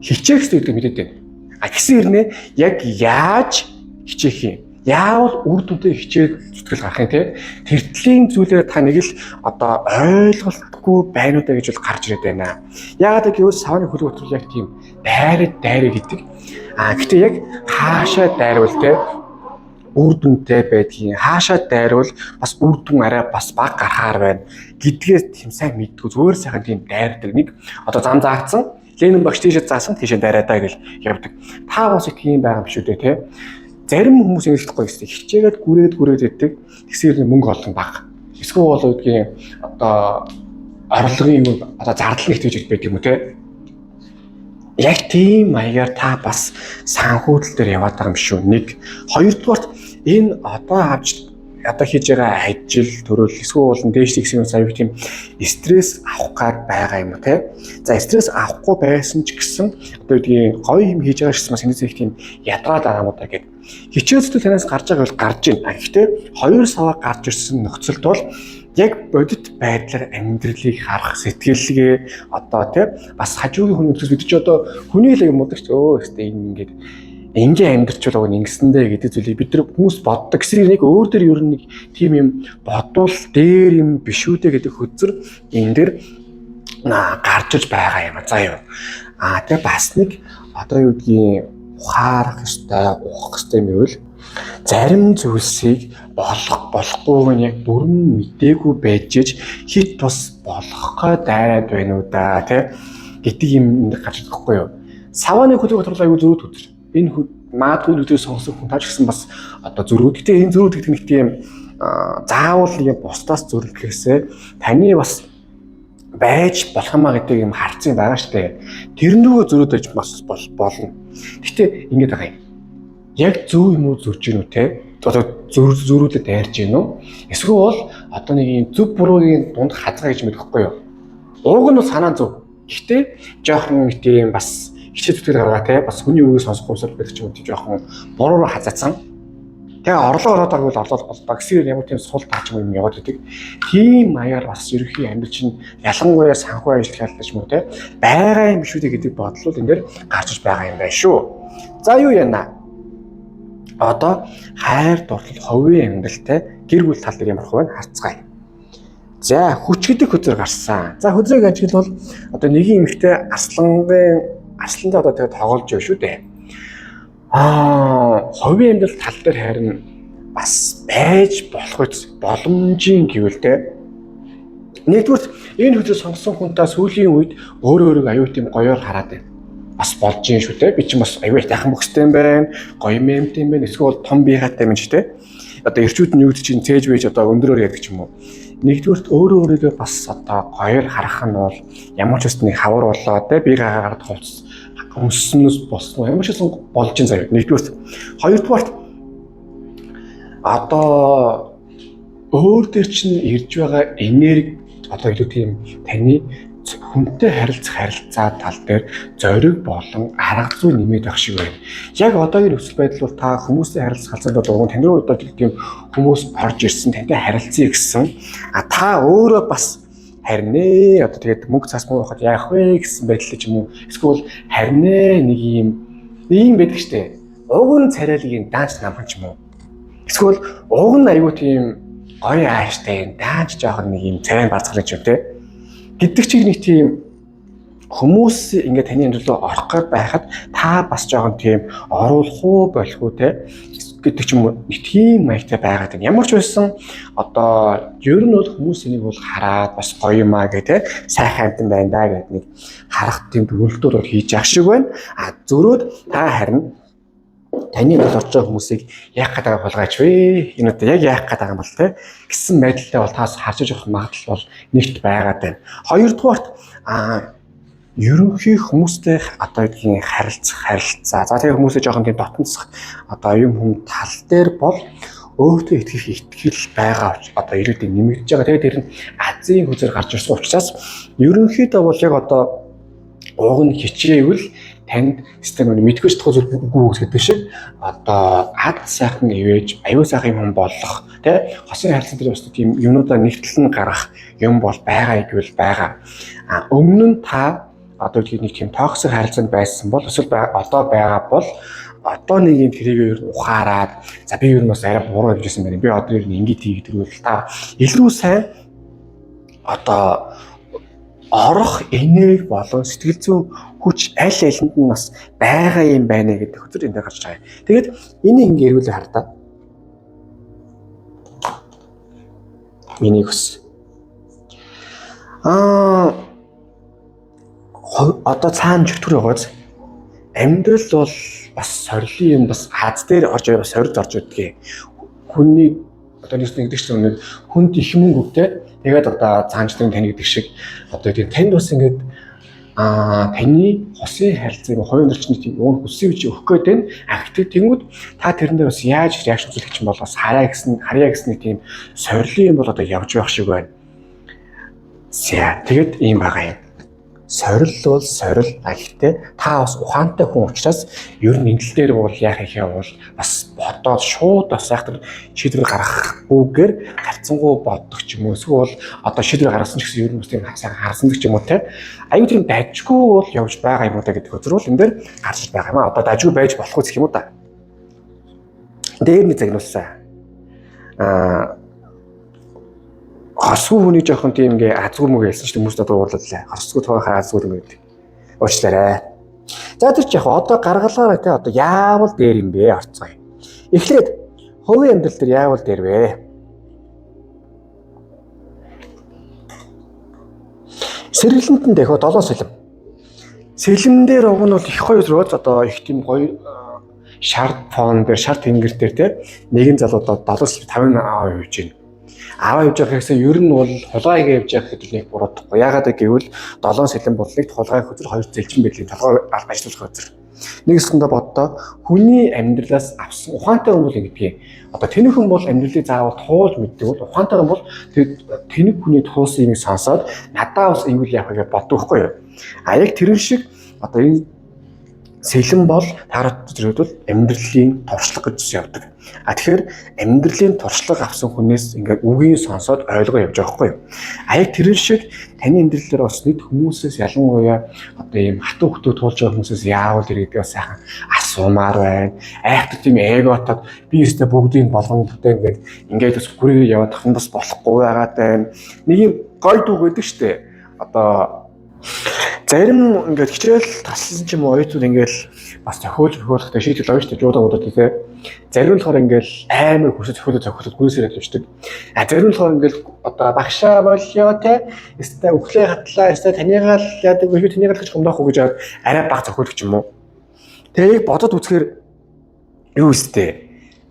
Speaker 1: хичээх хэрэгтэй гэдэг мэдээд байна. А гэсэн хэрнээ яг яаж хичээх юм? Яавал үр дүнтэй хичээл зүтгэл гарах юм те? Тэртлийн зүйлээр та нэг л одоо ойлголтгүй байна уу гэж бол гарч ирээд байна. Яагаад гэвэл савны хөлөг батруул яг тийм дайраа гэдэг. А гэтээ яг хаашаа дайрвал те үр дүнтэй байдгийн хаашаа дайрвал бас үр дүн арай бас баг гарахаар байна гэдгээс тийм сайн мэдгүй зүгээр сайхан тийм дайрдаг нэг одоо зам заагдсан Ленин багш тийшээ заасан тийшээ дайраадаа гэж явдаг. Та бас их юм байгаа юм шүү дээ тий. Зарим хүмүүс ингэхгүй гэсэн хичээгээд гүрээд иддэг тэгсээр мөнгө олон баг. Эсвэл бол үдгийн одоо орлогын юм одоо зардал нэгтгэж байдаг юм уу тий. Яг тийм маягаар та бас санхүүдэл дээр яваад байгаа юм шүү. Нэг хоёрдугаарт энэ одоо хийж байгаа ажил төрөл эсвэл болон дээш тэгсэн сая тийм стресс авах гад байгаа юм уу те. За стресс авахгүй байсан ч гэсэн одоо үдгийн гоё юм хийж байгаа шээс бас энэс их тийм ядраад байгаа юм уу та гэд. Хичээлцүүд танаас гарч байгаа бол гарч байна. Гэхдээ 2 саваа гарч ирсэн нөхцөлд бол яг бодит байдлаар амьдралыг харах сэтгэлгээ одоо тий бас хажуугийн хүн өдрөөс бид ч одоо хүний л юм удагч өстэй ингээд ингийн амьдрчвал уг ингэсэндээ гэдэг зүйлийг бид нар хүмүүс боддог гэсэн нэг өөр дөр ер нь нэг тийм юм бодвол дээр юм биш үү гэдэг хөзөр энэ дэр гарч иж байгаа юм. За юу. Тэгээ бас нэг одоо юу гэдгийг ухаарах ёстой, ухах ёстой юм бол зарим зүйлсийг болохгүй нь яг бүрэн мдээгүй байж хит бас болохгүй дайраад байна уу да тий гэдэг юм гарч ирэхгүй юу. Савааны хөлөг батруулаа аюу зөрүүд үзэр. Энэ маадгүй нүдээ сонсох хүн таач гэсэн бас одоо зөрүүд. Гэтэ энэ зөрүүд гэдэг нэг тийм заавал нэг бусдаас зөрөлдөхөөсөө таны бас байж болох юмаа гэдэг юм харцсан байгаа штэ. Тэрнүүгөө зөрүүд байж бас болно. Гэтэ ингэж байгаа юм. Яг зөв юм уу зөрж гинүү те одоо зөрүүлээд дайрж гинүү эсвэл бол одоо нэг юм зөв буруугийн дунд хазгаа гэж мэдэхгүй юу. Ууг нь санаа зөв. Гэхдээ жоохон тийм бас хичээл зүтгэл гаргаа те бас хүний үгийг сонсох юмсаар байдаг ч юм уу жоохон буруу хазаацсан. Тэгээ орлого ороод байгаа бол орлого болдог. Гэсэн ямар тийм сул таач юм яваад байдаг. Тийм маягаар бас ерөнхий амьдрал чинь ялангуяа санхүү ажил хэлдэг ч юм уу те байгаа юм шүү дээ гэдэг бодлол энэ дэр гарч байгаа юм байна шүү. За юу яана? Одоо хайр дурлал ховын амьдралтай гэр бүл тал дээр ямар хувь харцгаая. За хүч гэдэг хөзөр гарсан. За хөзрийг ажиглал бол одоо нэгэн эмэгтэй арсландаа одоо тэгээ тоглож байгаа шүү дээ. Ховын амьдрал тал дээр харин бас байж болох боломжийн гэвэлтэй. Нэгдүгээр энэ хөзөр сонгосон хүнтэй сүүлийн үед өөрөө аюу тийм гоёор хараад байна. Бас болж юм шүү те. Би чинь бас аюу их дахин бөхстэй юм байна. Гоё мемтэй юм байна. Эсвэл том биегатай юм шүү те. одоо ирчүүд нь юу гэдэг чинь цээж байж одоо өндрөөр яадаг ч юм уу. Нэгдүгээрт өөрөө өөрийгөө бас одоо гоёор харах нь бол ямар ч үсний хавар болоо те би гаагаад хувцс өмснөөс болсон ямар ч юм болж ин заяа. Нэгдүгээрт хоёрдугаарт одоо өөр дээр чинь ирж байгаа энерги одоо илүү тийм таны хүнтэй харилцаа тал дээр зориг болон арга зүй нэмээд байх шиг байна. Яг одоогийн нөхцөл байдал бол та хүмүүстэй харилцах халзаад бол тань руу одоо тийм хүмүүс орж ирсэн тантай харилцъя гэсэн. Та өөрөө бас харин ээ одоо тэгээд мөнгө цаас муу байхад яах вэ гэсэн байдлаа ч юм уу. Эсвэл харин ээ нэг юм байдаг штэ. Уг нь царайлгийн даанч намхан ч юм уу. Эсвэл уг нь аюу тийм гоё ааштай даанч жоохон нэг юм царай барцгалж юм те. Гэдэг чиг нэг тийм хүмүүс ингээд таны амьдралд орох гэж байхад та бас жоохон тийм оруулах уу болох уу те гэдэг ч юм уу нэг тийм маягтай байгаад байна. Ямар ч байсан одоо ер нь бол хүмүүс энийг бол хараад бас гоё юмаа гэх те сайхан амтан байна да гэдэг нэг харах тийм төлөвлөлтүүд бол хийж явах шиг байна. Зөрөөд та харин таны бол орж байгаа хүмүүсийг яах гэдэг болгооч вэ? Энэ одоо яг яах гэдэг юм бол те гэсэн байдлаа бол таас харж явах магадлал бол нэгт байгаад байна. Хоёрдугаарт ерөнхий хүмүүстэй одоо гэдгийг харилцаа. За тэгээ хүмүүсээ жоохон тийм дотносох одоо юм хүм тал дээр бол өөртөө итгэл байгаа одоо ирээдүйд нэмэгдэж байгаа. Тэгээ тэр нь Азийн хүзээр гарч ирсэн учраас ерөнхийдөө бол яг одоо уг нь хичээвэл танд систем нь мэдгүй зүйл үгүй гэдэг шиг одоо ад сайхан ивэж аюу сайхан юм болох тий хосын харилцаа дээр бас тийм юмудаа нэгтлэн гарах юм бол байгаа гэвэл байгаа. Өмнө нь та одоо нэг тийм токсик харилцаанд байсан бол эсвэл одоо байгаа бол одоо нэг юм тэрийг ер нь ухаарад за би ер нь бас арай буруу хийжсэн байна. Би одоо ер нь ингэж хийгдэрвэл та илүү сайн одоо орох энерги болон сэтгэл зүйн хүч аль алинд нь бас байгаа юм байна гэдэг хөтөр энэ дээр гарч байгаа. Тэгээд энийг ингээ эргүүлээ хардаа. Миний хүс. Одоо цаана чөтгөр байгааз амьдрал бол бас сорилын юм бас хаз дээр орж байгаа сорилт орж идэгээ. Хүний одоо нэг чинь нэг хүнд их мөнгөтэй тэгээд одоо цаанчдын тань гэдэг шиг одоо тийм танд бас ингээд таны хосын харилцааг хоёрын орчны тийм уун хүссэн үчи өгөх гээд байна. Тэнгүүд та тэрнээ бас яаж реакшн үзүүлэх юм бол бас харьяа гэсэн тийм сорилын юм бол одоо явж байх шиг байна. Тэгээд ийм байгаа юм. Сорил бол сорил гэхдээ та бас ухаантай хүн учраас ер нь энэ тал дээр бол яах ихээ бол бас бодоод шууд бас яах шийдвэр гаргахгүйгээр гарцсангуу боддог ч юм уу эсвэл одоо шийдвэр гаргасан ч гэсэн ер нь бас тийм сайхан харсан ч юм уу те аюу тийм дажгүй бол явж байгаа юм уу та гэдэг хөзрүүл энэ дээр гарч байгаа юм а одоо дажгүй байж болох үсэх юм уу та дээр нэг загнуулсан хосгүй хүний жоохон тийм ингээ азгүй мөг хэлсэн чинь хүмүүс одоо уурлалаа. Хосгүй тоохоо азгүй юм гэдэг. Уучлаарай. За тэр чи яг одоо гаргалгаа те одоо яавал дээр юм бэ орцгоё. Эхлээд хувийн амьдрал дээр яавал дээр вэ? Сэргэлэнтэн дахиад 7 сэлэм. Сэлэм дээр уг нь бол их хоёр рууз одоо их тийм гоё шар фон дээр шар тэнгэр дээр те нэгэн залуудаа 70-50% хийж байна. Аваа явж байгаа гэсэн ер нь бол хулгайг явж байгаа гэдэг нэг буруудахгүй. Яагаад гэвэл 7 сэлэн бодлыг хулгай хөзөр 2 зэлжин байдлыг толгой ажиллуулах хөзөр. Нэгэсэндээ боддоо хүний амьдралаас авсан ухаантай хүн бол ингэдэг. Одоо тэнэг хүн бол амьдралыг заавал туулж мэддэг бол ухаантай хүн бол тэнэг хүний туулсан юмыг сонсоод надаа бас ингэвэл яах вэ гэж боддог байхгүй юу? Яг тэрэн шиг одоо энэ сэлэн бол таарат зэрэгдвэл амьдралын туршлага гэж явдаг. Тэгэхээр амьдралын туршлага авсан хүнээс ингээд үгийг сонсоод ойлгоо явж байгаа байхгүй юу? Яг тэрэн шиг таны амьдрал дээр бас нэг хүмүүсээс ялангуяа одоо ийм хатуу хөтөө туулж байгаа хүмүүсээс яавал иргэдэг сайхан асуумаар байна. Айхтар тийм эготод би өөртөө бүгдийг болгонготой ингээд бас хүрээ яваад тахын бас болохгүй байгаад байна. Нэг юм гой дүүг байдаг штэ. Одоо зарим ингээд хичээл таслсан ч юм уу оюутнууд ингээд бас зохиолохтой шийдэл авч штэ жуудагуудад тий. Зарим нь болохоор ингээд амар хүсэж зохиолоод гүйсээр явчихдаг. Зарим нь болохоор ингээд одоо багшаа болёо тий. Эсвэл өглөө хатлаа эсвэл таныгаал яадаг вэ таныгаал гэж гомдохгүй гэж арай баг зохиолох юм уу. Тэгээ яг бодод үзэхээр юу өстэй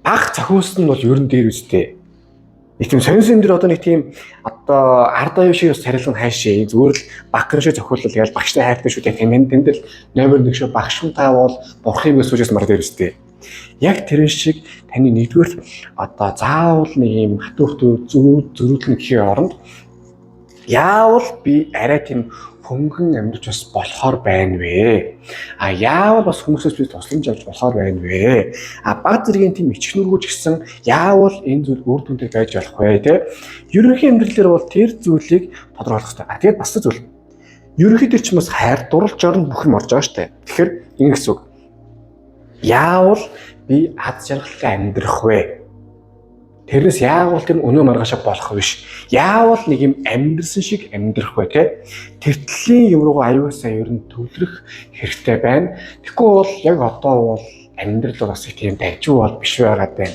Speaker 1: Ах цохиулсан нь бол ер нь дээр үстэй. Нэг тийм сонирхсан дээр одоо нэг тийм одоо ард аюу шиг царилга нь хайшээ. Зүгээр л багхан шиг цохиулал ял багштай хайртай шүү дээ. Тэндэл номер 1 шиг багшин таавал бурхан юм сууж мар дээр үстэй. Яг тэрэн шиг таны нэгдүгээр одоо заавал нэг юм хатуухт зөрүүлнэ гэхийн оронд яавал би арай тийм хөнгөн амьдарч бас болохоор байна вэ? Яавал бас хүмүүсээс би тусламж авч болохоор байна вэ? Баг зэргийн тийм ичгнүргүүч гэсэн яавал энэ зүйл үр дүнтэй байж болох вэ те? Ерөнхий амьдралаар бол тэр зүйлийг тодорхойлох хэрэгтэй. Тэгээд бас зүйл. Ерөнхий дээр ч бас хайр дурлж орно бүхэн орж байгаа штэ. Тэгэхээр ингэ гэсэн үг. Яавал би аз жаргалтай амьдрах вэ? Тэрнээс яавал тэр өнөө маргаашаа болох биш. Яавал нэг юм амьдрсан шиг амьдрах вэ те? Тэртлийн юм руу аюулсаа ер нь төвлөрөх хэрэгтэй байна. Тэгэхгүй бол яг одоо бол амьдрал бас их тийм дайжуу бол биш байгаад байна.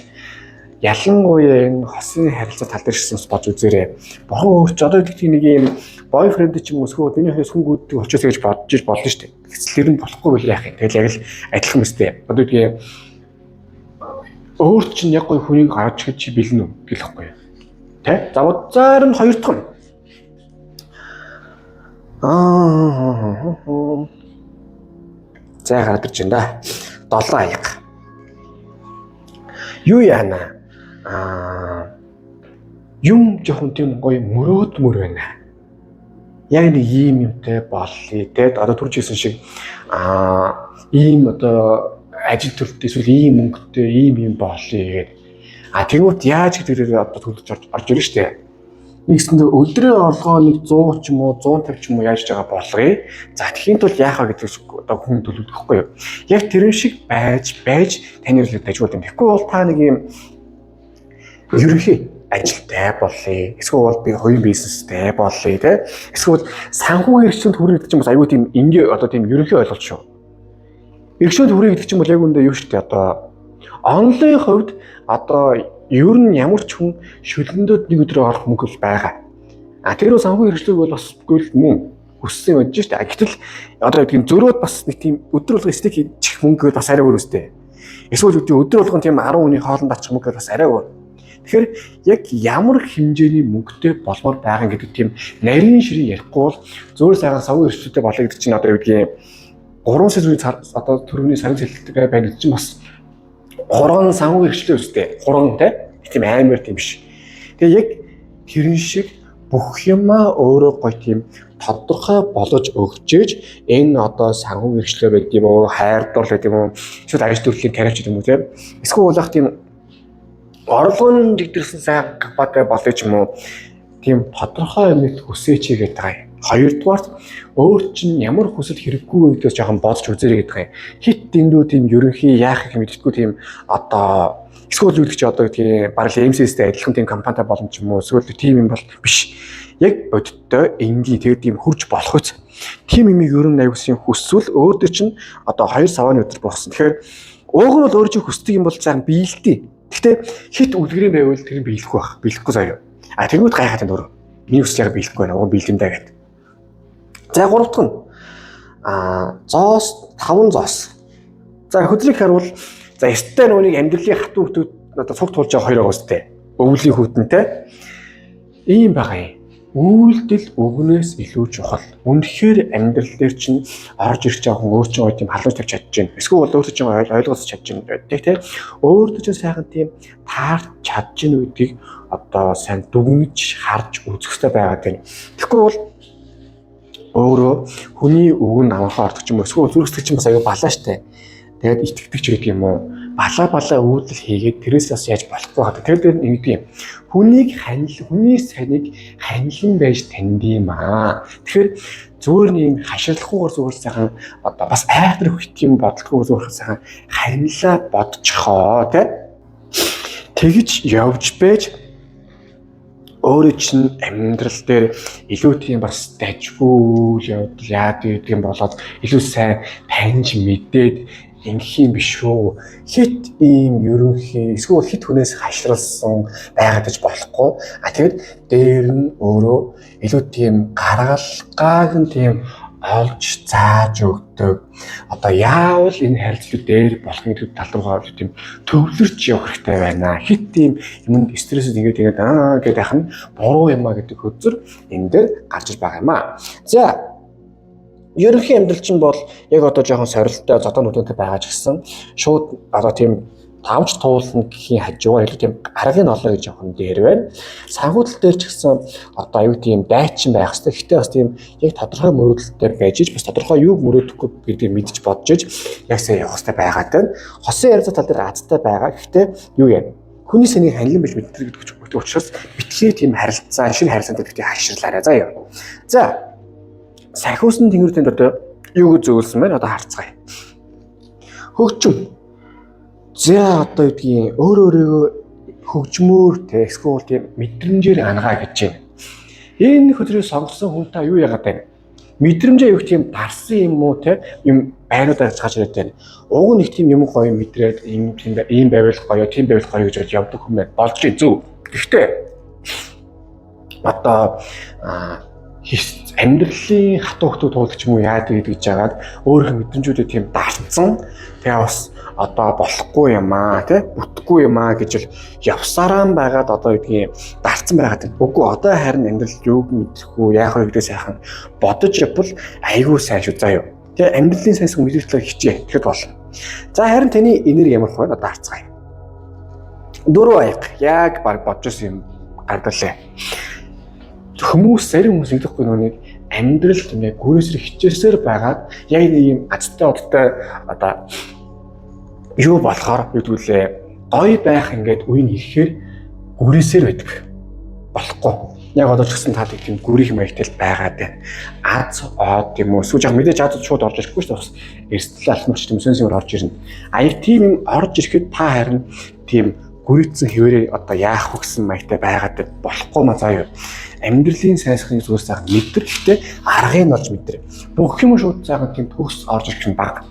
Speaker 1: Ялангуяа энэ хосын харилцаа тал дээр шигсэн бодж үзээрэй. Бурхан өөрч одоо гэдэг нэг юм бойфренд ч юм уу эсвэл миний хөөс хүнгүүддэг очиж гэж бодож иж болно шүү дээ. Гэтэл тэр нь болохгүй бол яах юм. Тэгэл яг л адилхан мэт. Одоо тийм өөр чинь яг гой хүнийг гарч гэж бэлэн үү гэх хэвгүй. Тэ? За энэ хоёр дахь нь. За гараад ирж байна да. 7 аяга. Юу яана? Юм жоохон тийм гоё мөрөөдмөр байна. Яг нэг ийм юмтай боллоо те. Одоо түрж хэлсэн шиг ийм одоо ажил төрөлтэй эсвэл ийм мөнгөтэй ийм юм боллоо гэдэг. Тэгвэл яаж гэдгээр одоо төлөвлөж орж ирнэ шүү дээ. Нэгсэндээ өдрийн орлогоо нэг 100 ч юм уу 150 ч юм уу яаж байгаа болгоё. За тэгхийн тулд яах вэ гэдэг одоо хүн төлөвлөхгүй юу. Яг тэрэн шиг байж таны л дажгүй юм. Тэгэхгүй бол та нэг юм ерөнхий ажилтай болъё. Эсвэл би хувийн бизнестэй болъё те. Эсвэл санхүүгийн эрхчлэлд хүрэх гэдэг чинь бас аюу тийм ингээ одоо тийм ерөнхий ойлголт шүү. Эрхчлэлд хүрэх гэдэг чинь бол яг үндэ юу шүү дээ одоо онлайн хувьд одоо ер нь ямар ч хүн шүлгэндүүд нэг өдрөө орох мөнгө бол байгаа. Тэр бол санхүүгийн эрхчлэг бол бас гүйл мөн өссөн байж шүү дээ. Гэтэл одоо тийм зөрөөд бас нэг тийм өдөр болгон стейк хийчих мөнгө бас арай өөр өстэй. Эсвэл өдөр болгон тийм 10 хүний хоолнд ачих мөнгө бас арай өөр. Тэгэхээр яг ямар хэмжээний мөнгөтэй болмоор байгаа гэдэг тийм нарийн ширээ ярихгүй бол зөөр сайхан санхүүгийн эрхчлэлтэй болоё гэдэг чинь одоо юу гэдгийг 3 сарын одоо төрөвний сарын цэлэлттэй байна гэж чинь бас 3 санхүүгийн эрхчлэл үстэй 3 тийм амар тийм биш. Тэгээ яг тэрэн шиг бүх юмаа өөрөө гоё тийм тодорхой болгож өгчээж энэ одоо санхүүгийн эрхчлэл байд юм уу, хайр дурлал байд юм уу, эсвэл ажил төрлийн тариач юм уу тийм. Эсвэл болох тийм орлогын дэгдэрсэн сайн компанитай болоё ч юм уу тийм тодорхой юмыг хүсээч гэдэг байгаа юм. Хоёрдугаарт өөр чинь ямар хүсэл хэрэггүй гэдгээс жоохон бодож үзээрэй гэдэг юм. Хит дэндүү тийм ерөнхий яах юм мэддэггүй тийм одоо эсвэл юу гэж одоо тийм бараг MCS-тэй адилхан тийм компанитай болно ч юм уу эсвэл тийм юм бол биш. Яг бодиттой энгийн тэр тийм хурж болох үс. Тийм юмыг ер нь аюулсын хүсвэл өөр дөр чинь одоо 2 савны өдөр бохсон. Тэгэхээр ууг нь бол өөр чинь хүсдэг юм бол цаана биелдээ. Гэхдээ хит үлгэрийн байвал тэр нь биелэхгүй байх. Биелэхгүй заяа. Тэргүүд гайхаад энэ өөр. Миний хүслээр биелэхгүй байна. Ууг биелэмдэ гэдэг. За 3 дахь нь зоос 5 зоос. За хөдлийг харуул за эсттэй нүунийг амьдралын хатуу хөтөд одоо цуг туулж байгаа хоёр агуустай. Өвлийн хүүтэнтэй ийм байгаа юм. Үйлдэл өгнөөс илүү чухал. Үнэхээр амьдрал дээр чинь орж ирж байгаа хүн өөр чинь тийм халууж тавьж чадж байна. Эсвэл өөртөө чинь ойлгоос чадж байна гэдэг тийм. Өөртөө чинь сайхан тийм таарч чадж гин үедийг одоо сайн дүгнэж харж үзэх хэрэгтэй байгаа тийм. Тэгэхгүй бол өөрөө хүний өвгөн намахаа ордог ч юм уу эсвэл зүрхсдэг чинь бас аюу балаа штэ. Тэгээд итгэдэг ч гэдэг юм уу. Балаа үйлдэл хийгээд тэрээс бас яаж болохгүй хаа. Тэр дээр ингэдэг юм. Хүний санийг ханилан байж танд юм аа. Тэгэхээр зүгээр нэг хаширлахгүйгээр зүгээр сайхан одоо бас айхтар хөлт юм бодлохгүйгээр зүгээр сайхан ханилаа бодчихоо тий. Тэгж явж байж өөрөө чинь амьдрал дээр илүү тийм бас дажгүй явдал яад гэдэг юм болоод илүү сайн таньж мэдээд ингэх юм биш үү. Хит ийм ерөнхий эсвэл хит хүнээс хашралсан байгаад гэж болохгүй. Тэгэд дээр нь өөрөө илүү тийм гаргалгааг нь тийм олж зааж өгдөг. Одоо яавал энэ харилцагууд дээр болох гэдэг тал руугаа тийм төвлөрч явах хэрэгтэй байна. Хит тийм юмд стрессэд ингээд гэдэг ах нь буруу юм а гэдэг хөзөр энэ дээр гарч иж байгаа юм а. За ерөнхий амьдрал чинь бол яг одоо жоохон сорилттой зодоонуудтай байгаа ч гэсэн шууд одоо тийм тавж туулна гэхийн хажуугаар илүү тийм аргын олоо гэж жоохон дээр байна. Санхүүтэл дээр ч гэсэн одоо аюу тийм дайчин байх хэрэгтэй. Гэхдээ бас тийм яг тодорхой мөрөөдөлтэй байж иж бас тодорхой юуг мөрөөдөхгүй гэдгийг мэдж бодож иж яг сая явах хэрэгтэй байгаад байна. Хосын ярилцаа тал дээр азтай байгаа. Гэхдээ юу яа? Хүний сэнийг ханилан биш мэддэг гэдэг учраас битгий тийм харилцаа, шинэ харилцаанд битгий хаширлаарай. За юу. За санхүүсэн тэнгэрийн одоо юу зөвлөсөн байна? Одоо харцгаая. Хөгжим. За одоо гэдгийг өөрөөгөө хөгжмөөр эсвэл тийм мэдрэмжээр ангаа гэж байна. Энэ хөдрийг сонгосон хүн та юу яагаад байна? Мэдрэмжээ юу гэх тийм дарсан юм уу те юм байнуудаа цааш ирээд байна. Уг нэг тийм юм гоё мэдрээд ийм байвал гоё, тийм байвал гоё гэж явдаг хүн байна. Болж зөв. Гэхдээ одоо амьдралын хатуу хатуу туулах юм уу яадаг гэж жагаад өөрийнхөө мэдрэмжүүдээ тийм дарцсан. Тэгээ бас одоо болохгүй юм аа тий бүтэхгүй юм аа гэж л явсараа байгаад одоо гэдгийг дарцсан байгаад байна. Үгүй одоо харин амьдрал юуг мэдэхгүй яах вэ гэдээ сайхан бодож явбал айгүй сайн шүү заа юу. Тэгээ амьдралын сайнсаг мэдрэлтэй хичээ тэгэхэд болно. За харин таны энерги ямар вэ? Одоо харцгаая. 4 аяга яг баг бодож ирсэн юм гардалаа. Хүмүүс зарим хүмүүс ингэхгүй нүг амьдрал тийм гүрээсэр хичээсээр байгаад яг нэг юм азтай одтой одоо юу болохоор юудгүүлээ гоё байх ингээд үе нь ирэхээр гүрээсээр байдаг болохгүй. Яг одоо ч гэсэн таад тийм гүрийнх маягтай л байгаад байна. Аз од юм уу эсвэл яг мэдээж аз шууд орж ирэхгүй шүү дээ. Бас эрсдэл алтмч тийм сүнсээр орж ирнэ. Яг тийм юм орж ирэхэд та харин тийм гүрийцэн хэвээрээ одоо яах вэ гэсэн маягтай байгаад болохгүй маа заа юу. Амьдралын сайнсхын зүгээр сайхан мэдэр гэхдээ аргыг нь олж мэдэр. Бүх юм шууд сайхан тийм төгс орж ирэх юм баг.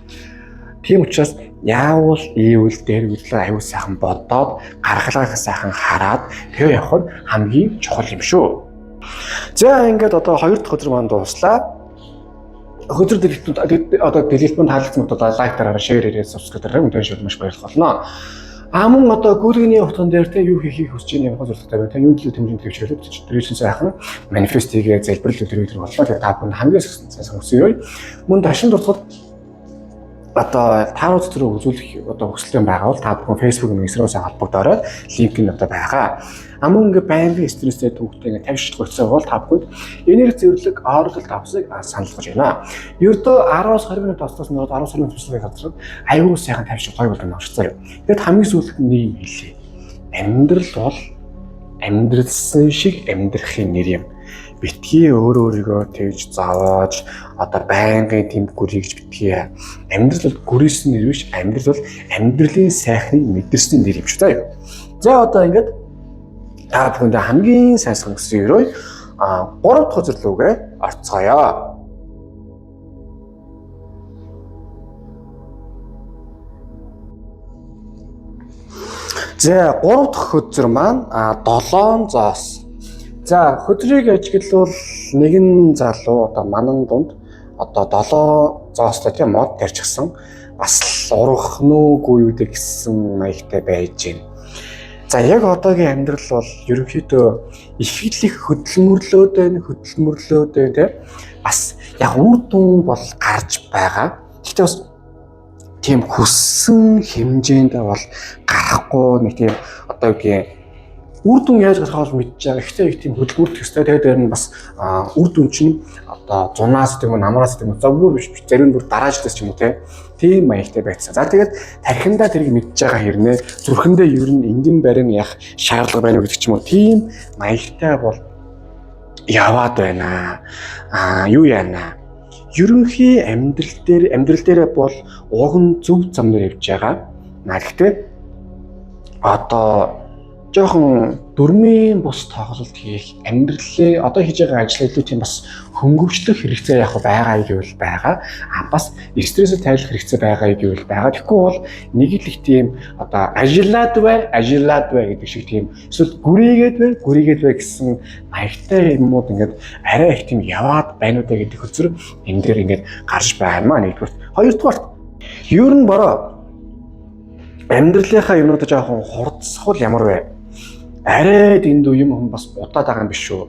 Speaker 1: Тийм учраас яавал ийвэл дээр үйлдэл аюул сайхан бодоод гаргалгаа сайхан хараад тэгээ явах нь хамгийн чухал юм шүү. За ингээд одоо 2 дахь өдөр маань дууслаа. Өдөр дэлгэрэнүүд одоо дэлгэрэнүүд таалагдсан бол лайк дараараа шеэр хийгээд сабскрайб дараарай. Үнэхээр шууд маш баярлах болно. Мөн одоо гүйлгэний утган дээр те юу хийхийг хүсэж байгаа юм зорилготой байна. Та юу төлөв тэмцэн төвчрөлөд тэрийн сайхан манифест хийгээ залбирал өдрөөр болно. Тэгээ та бүхэн хамгийн сайн хүсье. Мөн дашин дуртахад одоо таарууд төрөө үзүүлэх одоо хүсэлтэй байгаа бол та бүхэн Facebook-ийн эсрэгээс холбогдорой. Линк нь одоо байгаа. Мөн ингээ байнгын стресстэй төвхтэй ингээ тавьж гоцсон бол та бүхэнд энерги зөвлөлөг орлолт авсыг санал болгож байна. Ердөө 10-20 минут тослоос нь 10-20 минут тослохыг харцраад аюул сайхан тавьж гой болгоно авчихсан юм. Тэгэд хамгийн сүүлд нь юм хэлээ. Амьдрал бол амьдралсан шиг амьдрахын нэр юм. Битгий өөрийгөө тэгж зовоож одоо байнгын тэнд гүрийгж битгий. Амьдрал бол гүрийсэн нэр биш, амьдрал бол амьдралын сайхныг мэдэрсэн нэр юм шүү заа юу. За одоо ингээд та бүхэнд хамгийн сайн сонгосон өрөө 3 дахь зөвлөгөө орцгоё. За 3 дахь хөдөр маань 7 зоос. За хөдрийг ажиглавал нэгэн залуу одоо манан дунд одоо 7 зоостой тийм мод тарьчихсан бас урах нүггүй юу гэсэн маягтай байж байна. За яг одоогийн амьдрал бол ерөнхийдөө их хөдөлмөрлөөд байна тийм бас яг үр дүн бол гарч байгаа. Гэхдээ бас тийм хүссэн хэмжээнд бол гарахгүй нэг тийм одоо үгүй үр дүн яаж гарах вэ мэдж байгаа. Гэхдээ их тийм хөдөлгөөрөх ёстой. Тэгээд дээр нь бас үр дүн чинь одоо зунаас гэдэг нь намраас гэдэг нь зөвгөр биш зарим бүр дарааждаас ч юм уу тийм маягтай байцсан. За тэгээд тархиндаа тэрийг мэдж байгаа хэрнээ зүрхэндээ ер нь энгэн барин яах шаардлага байна гэдэг ч юм уу тийм маягтай бол яваад байна. Юу яана. Ерөнхий амьдрал дээр бол уг нь зөв зам дээр явж байгаа. Гэхдээ одоо жоохон дөрмийн бус тоглолт хийх, амьдралын одоо хийж байгаа ажлаа илүү тийм бас хөнгөвчлөх хэрэгцээ яг байгаа гэвэл байгаа. Бас стрессээ тайлах хэрэгцээ байгаа гэвэл байгаа. Тэгэхгүй бол нэг л их тийм одоо ажиллаад бай гэдэг шиг тийм эсвэл гүрийгээд бай гэсэн маягтай юмуд ингээд арай их тийм яваад байна уу гэдэг хөзөр энэ дээр ингээд гарч байгаа юм аа нэгдүгээр. Хоёрдугаар ер нь бороо амьдралынхаа юмнуудаа жоохон хурдсахвал ямар вэ? Арай дэнд юм хүн бас удаад байгаа юм биш үү?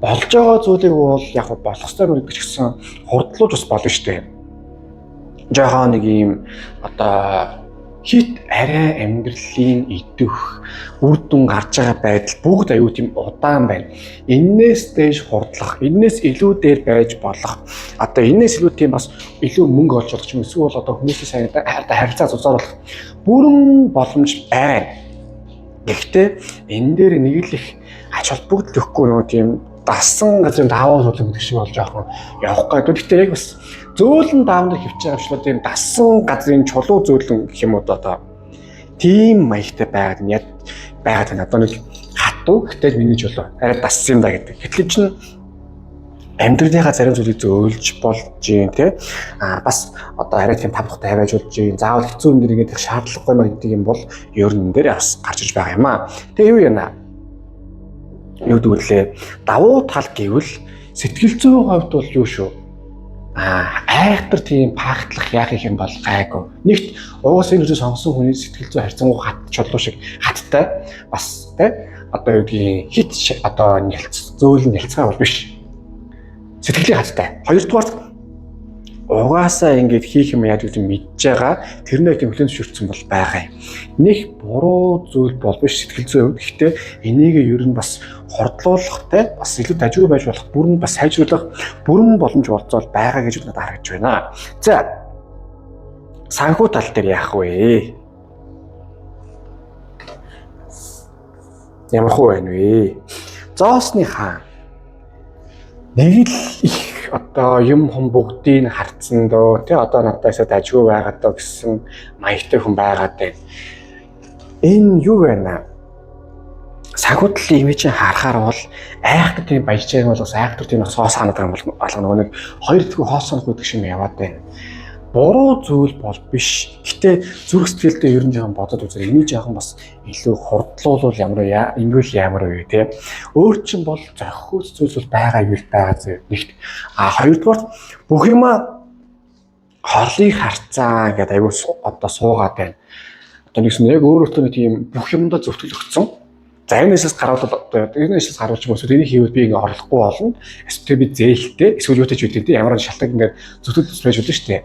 Speaker 1: Болж байгаа зүйлийг бол яг болох ёстой гэдэг ч гэсэн хурдлуулж бас болно шүү дээ. Жоохон нэг юм одоо хит арай амьдралын идэх үр дүн гарч байгаа байдал бүгд аюу тийм удаан байна. Эннээс дээш хурдлах, эннээс илүү дээр байж болох. Одоо эннээс илүү тийм бас илүү мөнгө олж болох юм эсвэл одоо хүмүүсийн сайн харилцаа зузааруулах бүрэн боломж байна. Гэхдээ энэ дээр нэг л их ач холбогдол өгөхгүй нөгөө тийм дасан газрын даваа суулгах гэдэг шиг болж байгаа юм явах гэдэг. Гэхдээ яг бас зөөлөн даавар хөвч байгаа шүү дээ. Дасан газрын чулуу зөөлөн гэх юм уу одоо тийм маягтай байгаад байна. Одоо нэг хатуу гэтэл миний чулуу арай дассан юм да гэдэг. Гэтэл чинь амьдралынхаа зарим зүйлийг зөөлж болж юм те. Бас одоо арай тийм тавхтай байж болж юм. Заавал хэцүү юм дэр ингээх шаардлагагүй маа гэдэг юм бол ер нь дээр бас гарч иж байгаа юм аа. Тэгээ юу яана? Юу гэвэл давуу тал гэвэл сэтгэл зүйн хувьд бол юу шүү? Айхтар тийм пагтлах яах юм бол гайгүй. Нэгт уус энэ үсээ сонгосон хүний сэтгэл зүй харьцангуй хат чулуу шиг хаттай бас те. Одоо юу гэдгийг хит одоо зөөлөн нялцгаа бол биш. Сэтгэлийн хаттай. Хоёрдугаар угаасаа ингэж хийх юм яаж үгүй мэдж байгаа тэрнээ тийм хүлэн зөвшөөрсөн бол байгаа юм. Нэг буруу зүйл бол биш сэтгэл зүйн хувьд. Гэхдээ энийг ер нь бас хордлуулах те бас илүү дажгүй байж болох бүрэн бас сайжруулах бүрэн боломж болцоол байгаа гэж надад харагдж байна. За санхүү тал дээр яах вэ? Ямар хөө байна вэ? Зоосны хаан нэг л их одоо юм хүм бүгдийг харцсан дөө тий одоо надаасаа дажгүй байгаад дөө гэсэн маягтай хүн байгаад байна. Энэ юу вэ? Санхүү талын имижийг харахаар бол айх гэдэг юм баяжтай бол бас айх гэдэг юм соос ханаад байгаа юм бол алга нэг хоёр дэх хоос санах гэдэг шиг яваад байна. Буруу зүйл бол биш. Гэтэ зүрх сэтгэлдээ ер нь жоохон бодоод үзээ. Энийг жоохон бас илүү хурдлуулвал ямар вэ те. Өөр чинь бол зохиос зүйлс бол байгаа юм байгаа зэ. Нэгт. Хоёрдугаар бүх юма хорлыг харцаа гэдэг аягүй одоо суугаад байна. Одоо нэгсэн яг өөрөөтөө тийм бүх юмдаа зөвтгөл өгсөн. За энэсээс гараад энэсээс харуулж юм эсвэл энийг хийвэл би ингээ орлохгүй болно. Эсвэл би зээлтэй эсвэл юутай ч үгүй ямар нэг шалтгаан ингээ зөвтгөл байж болно шүү дээ.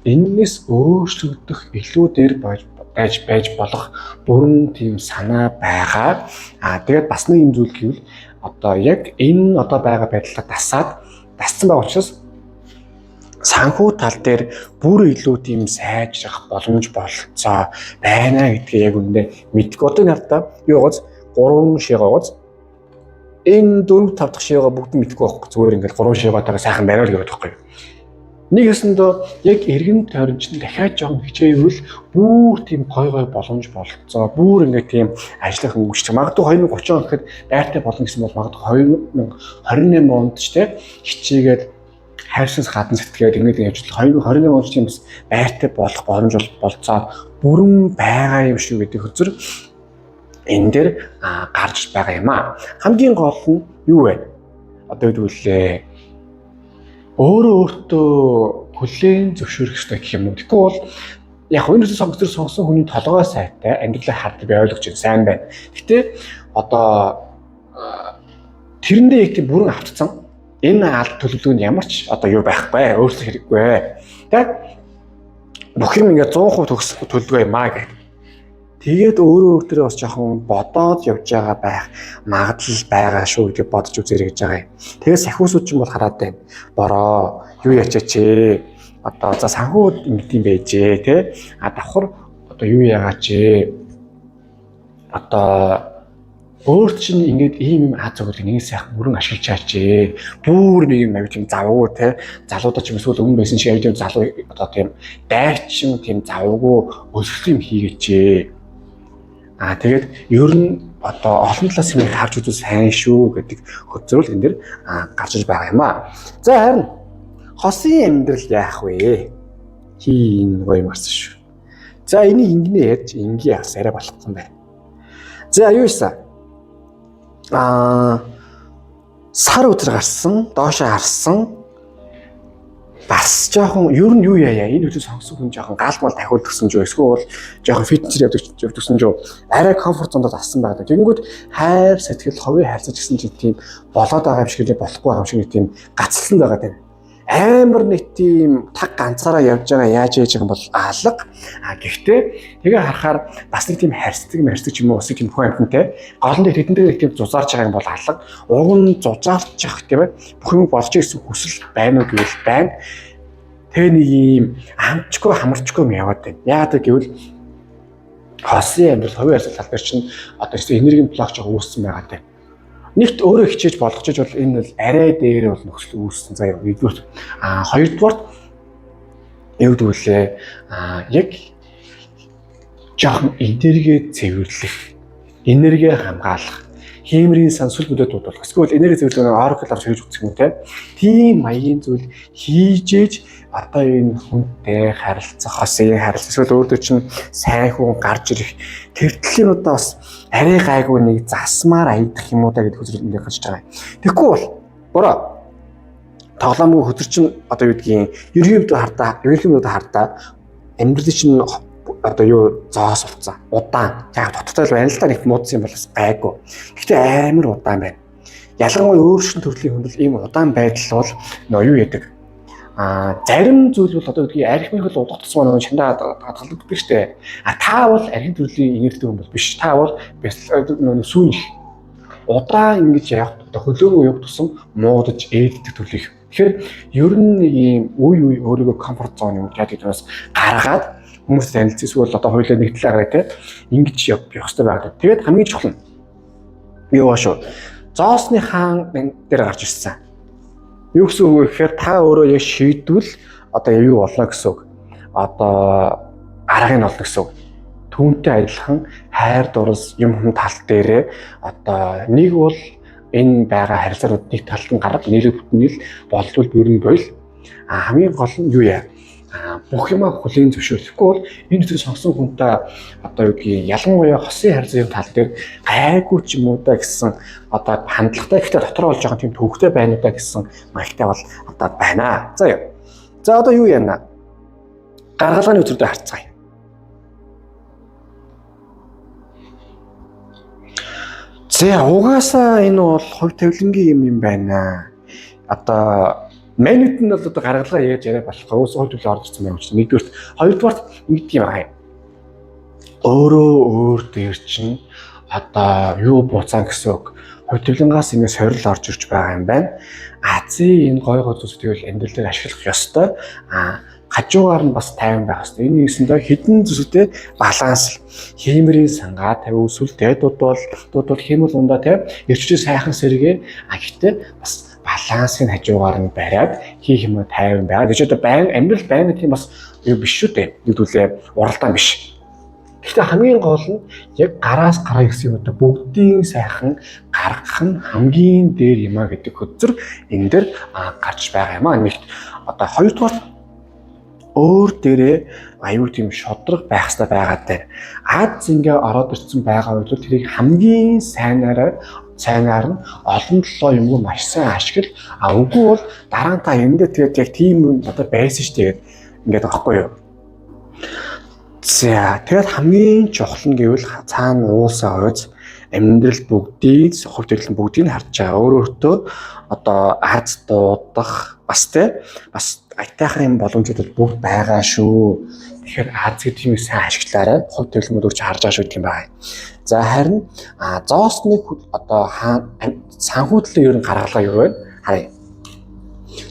Speaker 1: Энэс өөрчлөгдөх илүү дээр байж болох бүрэн тийм санаа байгаа. Тэгээд бас нэг юм зүйл гэвэл одоо яг энэ одоо байгаа байдлаа дассан байгаа учраас санхүү тал дээр бүр илүү тийм сайжрах боломж болцоо байна гэдгийг яг үндэ мэдгүй. Одоо надад юу гоц 3 шигаа гоц энэ 4 5 дахь шигаа бүгд мэдгүй байхгүй. Зүгээр ингээл 3 шигаатайгаа сайхан байна л гэдэг байхгүй. Нэг өсөндөө яг эргэн тойронч нь дахиад жоохон хичээвэл бүр тийм гой боломж болцоо. Бүр ингээ тийм ажиллах хөнгөж. Магадгүй 2030 он гэхэд дайртай болно гэсэн бол магадгүй 2028 онд ч тийм хичээгээд хайрсанс гадна сэтгэгээд ингээд явж байгаа 2028 онд тийм бас дайртай болох боломж болцоо бүрэн байгаа юм шүү гэдэг хөзөр энэ дээр гарч байгаа юм аа. Хамгийн гол нь юу вэ? Одоо хэдүүлээ өөртөө хүлээн зөвшөөрөх хэрэгтэй гэх юм уу. Тэгэхгүй бол яг энэ сонгосон хүний толгой сайтай амьдралаа хардаг би ойлгож байна. Сайн байна. Гэтэ одоо тэрэндээ яг тийм бүрэн автцсан энэ алд төлөвлөгөөнд ямар ч одоо юу байхгүй өөрсдөө хэрэггүй. Тэ бүх юм ингээ 100% төлөвлөгөө юм аа гэх. Тэгээд өөрөө өөртөө бас жоохон бодоод явж байгаа байх магадлал байгаа шүү гэж бодож үзээрэй гэж байгаа юм. Тэгээд сахиусууд ч юм бол хараад байна. Бороо юу ячаач ээ. Одоо за санхүү ингэдэм байжээ те. Давхар одоо юу яагаач ээ. Одоо өөр чинь ингээд ийм аз жаргал нэг сайхан бүрэн ашиглаж чаач ээ. Бүр нэг юм авч юм завгүй те. Залуудаа ч юм эсвэл өмнө байсан шиг авч залуу одоо тийм дайчин тийм завгүй өсөлт юм хийгээч ээ. Тэгээд ер нь одоо олон талаас нь харж үзвэл сайн шүү гэдэг хөтөлбөр энэ дэр гарч иж байгаа юм аа. За харин хосын амьдрал яах вэ? Хийн гоё марсан шүү. За энийг ингэнэ яаж ингийн яс арай болохгүй юм байна. За юу ийсэн? Сар өдөр гарсан, доошоо харсан. Бас жоохон ер нь юу яая энэ үдэ сонгосон хүн жоохон гаалмал дахиул тгсэн жоо эсвэл жоохон фитнес явдагсан жоо арай комфорт зонд авсан байгаа. Тэгэнгүүт хайр сэтгэл ховын хайрцаж гисэн чинь тийм болоод байгаа юм шиг л болохгүй байгаа юм шиг тийм гацлсан байгаа тийм. Амар нэг тийм таг ганцаараа явж байгаа яаж яаж байгаа юм бол алга. Гэхдээ тэгээ харахаар бас нэг тийм харьцдаг ч юм уу усыг тийм хүн амьтантай гол нь тэдэндээ нэг тийм зузаарч байгаа юм бол алга. Уг нь зузаарч явах тийм ээ бүх юм болж ирсэн хүсэл байна уу гэвэл байна. Тэгээ нэг юм амчгүй хамарчгүй юм яваад байна. Яагаад гэвэл хосын амьдрал хувийн харьцал талбар чинь одоо энергийн блок жоо үүссэн байгаа тийм. Нэгт өөрөө хичээж болгочж бол энэ бол арай дээр бол нөхцөл үүссэн заяа. Нэгдүгээр хоёрдугаар юу гэвэл яг жоохон энерги цэвэрлэх, энерги хамгаалах, хиймрийн сансвал бүдэд дуудах. Эсвэл энерги цэвэрлэх oracle авч хийж үзэх юм те. Тийм маягийн зүйл хийжээж одоо энэ хүнтэй харилцах, хосын харилцах эсвэл өөртөө чинь сайн хүн гарч ирэх тэртлийнудаа бас арай гайгүй нэг засмаар аядах юм уу та гэдэг хүсэлтэнд гарч байгаа. Тэгэхгүй бол бороо тоглоомгүй хөтөр чинь одоо юу гэдгийг ерөнхийдөө хардаа амьдрал чинь одоо юу зоос болцсон. Удаан. Яг тодорхой байна л да нэг муудсан юм бол бас гайгүй. Гэхдээ амар удаан байна. Ялангуяа өөрчлөлт төрлийн хүндэл ийм удаан байдал бол нөө юу яадаг. Зарим зүйл бол одоо үгүй архимыг л удагдсан маань шандаа хадгалдаг штэ. Та бол архим төрлийн энергитэй хүн бол биш. Та бол сүүн удаан ингэж явах хөлөөгөө явах тусам муудаж ээлдэг төрлийн. Тэгэхээр ер нь ийм үе өөрийгөө комфорт зон юм гэдэг бас гаргаад хүмүүс танилцсан эсвэл одоо хоёулаа нэг талаараа те ингэж явах хэрэгтэй байдаг. Тэгээд хамгийн чухал нь юу ба шүү. Зоосны хаан дээр гарч ирсэн. Юу гэсэн үг вэ гэхээр та өөрөө яг шийдвэл одоо юу болно гэсэн үг. Одоо аргыг нь олно гэсэн үг. Түүнтэй адилхан хайр дурлал юм хүн тал дээрээ одоо нэг бол энэ байгаа харилцаанууд нэг талд нь гараад нэр бүтнэл болдвол бүрэн бойл. Хамгийн гол нь юу яа? Бүх юмаа хүлээн зөвшөөрөхгүй бол энэ зүйл сонгосон хүнтэй одоо юу гэдгийг ялангуяа хосын харилцааны тал дээр гайгүй ч юм уу да гэсэн одоо хандлагатай гэхдээ дотор болж байгаа тийм төвхтэй байна уу да гэсэн маягтай бол одоо байна. За юу. За одоо юу яана? Гаргалгааны өдрөдөө харцгаая. За угаасаа энэ бол хувь тавилангийн юм байна. Одоо Манайд нь бол одоо гаргалгаа яаж яриа болохгүй ус төлөв орж ирсэн юм чинь. Нэгдүгээр, хоёрдугаар ингэдэг юм аа. Өөрөө дээр чинь одоо юу буцаан гэсэн үг. Хөтөлбөргаас ингэ сорил орж ирж байгаа юм байна. Азийн энэ гой зүйлс тэгвэл амьдрал дээр ашиглах ёстой. Хажуугаар нь бас тайван байх ёстой. Энэ нэгсэндээ хідэн зүйлстэй баланс хиймэрийн сангаа тавь өсвөлтэй дуудвал хиймэл ундаа тавь эрчүүл сайхан сэргээ гэхдээ бас балансыг хажуугаар нь бариад хийх юм тайван байгаа. Тэгж одоо байн амьдрал байна тийм бас юу биш шүү дээ. Нэгдүгээр уралдаан биш. Гэхдээ хамгийн гол нь яг гараас гараа гэсэн одоо бүгдийн сайхан гаргах нь хамгийн дээр юм а гэдэг хөтөр энэ дэр гарч байгаа юм а. Нэгт одоо хоёрдугаар өөр дээрээ аюу тийм шодрог байх хэрэгтэй байгаа дээр аз ингээ ороод ирсэн байгаа үед тэрийг хамгийн сайнаар нь олон толоо юмгүй маш сайн ашигла. Үгүй бол дараа нь та эндээ тэгээд яг тийм одоо байсан ш тэгээд ингээд байхгүй юу. За тэгээд хамгийн чухал нь гэвэл цаана уулсаа хойц амьдрал бүгдийг хувь төрлийн бүгдийг харж байгаа. Өөрөөртөө одоо аз дуудах бас бас айтайхан боломжууд бүгд байгаа шүү. Тэгэхээр аз гэдэг юм сайн ашиглаарай. Хувь төлөвлөмөд өгч харж байгаа шүү гэх юм байна. За харин зоосны одоо санхүүдлээ ер нь гаргалгаа юу вэ? Харъя.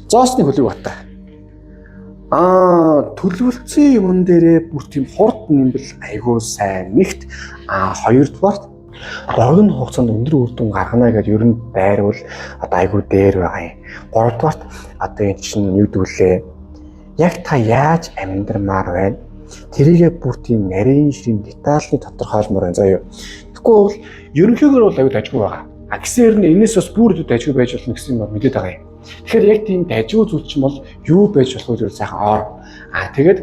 Speaker 1: Зоосны хөлөг бата. Төлөвлөсөн юм дээрээ бүр тийм хурд нэмбэл айгүй сайн. Нэгт хоёрдугаар богино хугацаанд өндөр үр дүн гаргана гэдэг ер нь байрвал одоо айгүй дээр байгаа юм. Гуравдугаар одоо энэ чинь юу гэдгүүлээ? Яг та яаж амьдрмаар байна? Тэрийгээ бүр тийм нарийн ширийн детальны тодорхойлмоор байна заа юу. Тэгэхгүй бол ерөнхийдөө бол аюу дажгүй байгаа. Гэсээр нь энэс бас бүр дажгүй байж болно гэсэн юм мэдээд байгаа юм. Тэгэхээр яг тийм дажгүй зүйл чинь бол юу байж болох вэ сайхан ор. Тэгээд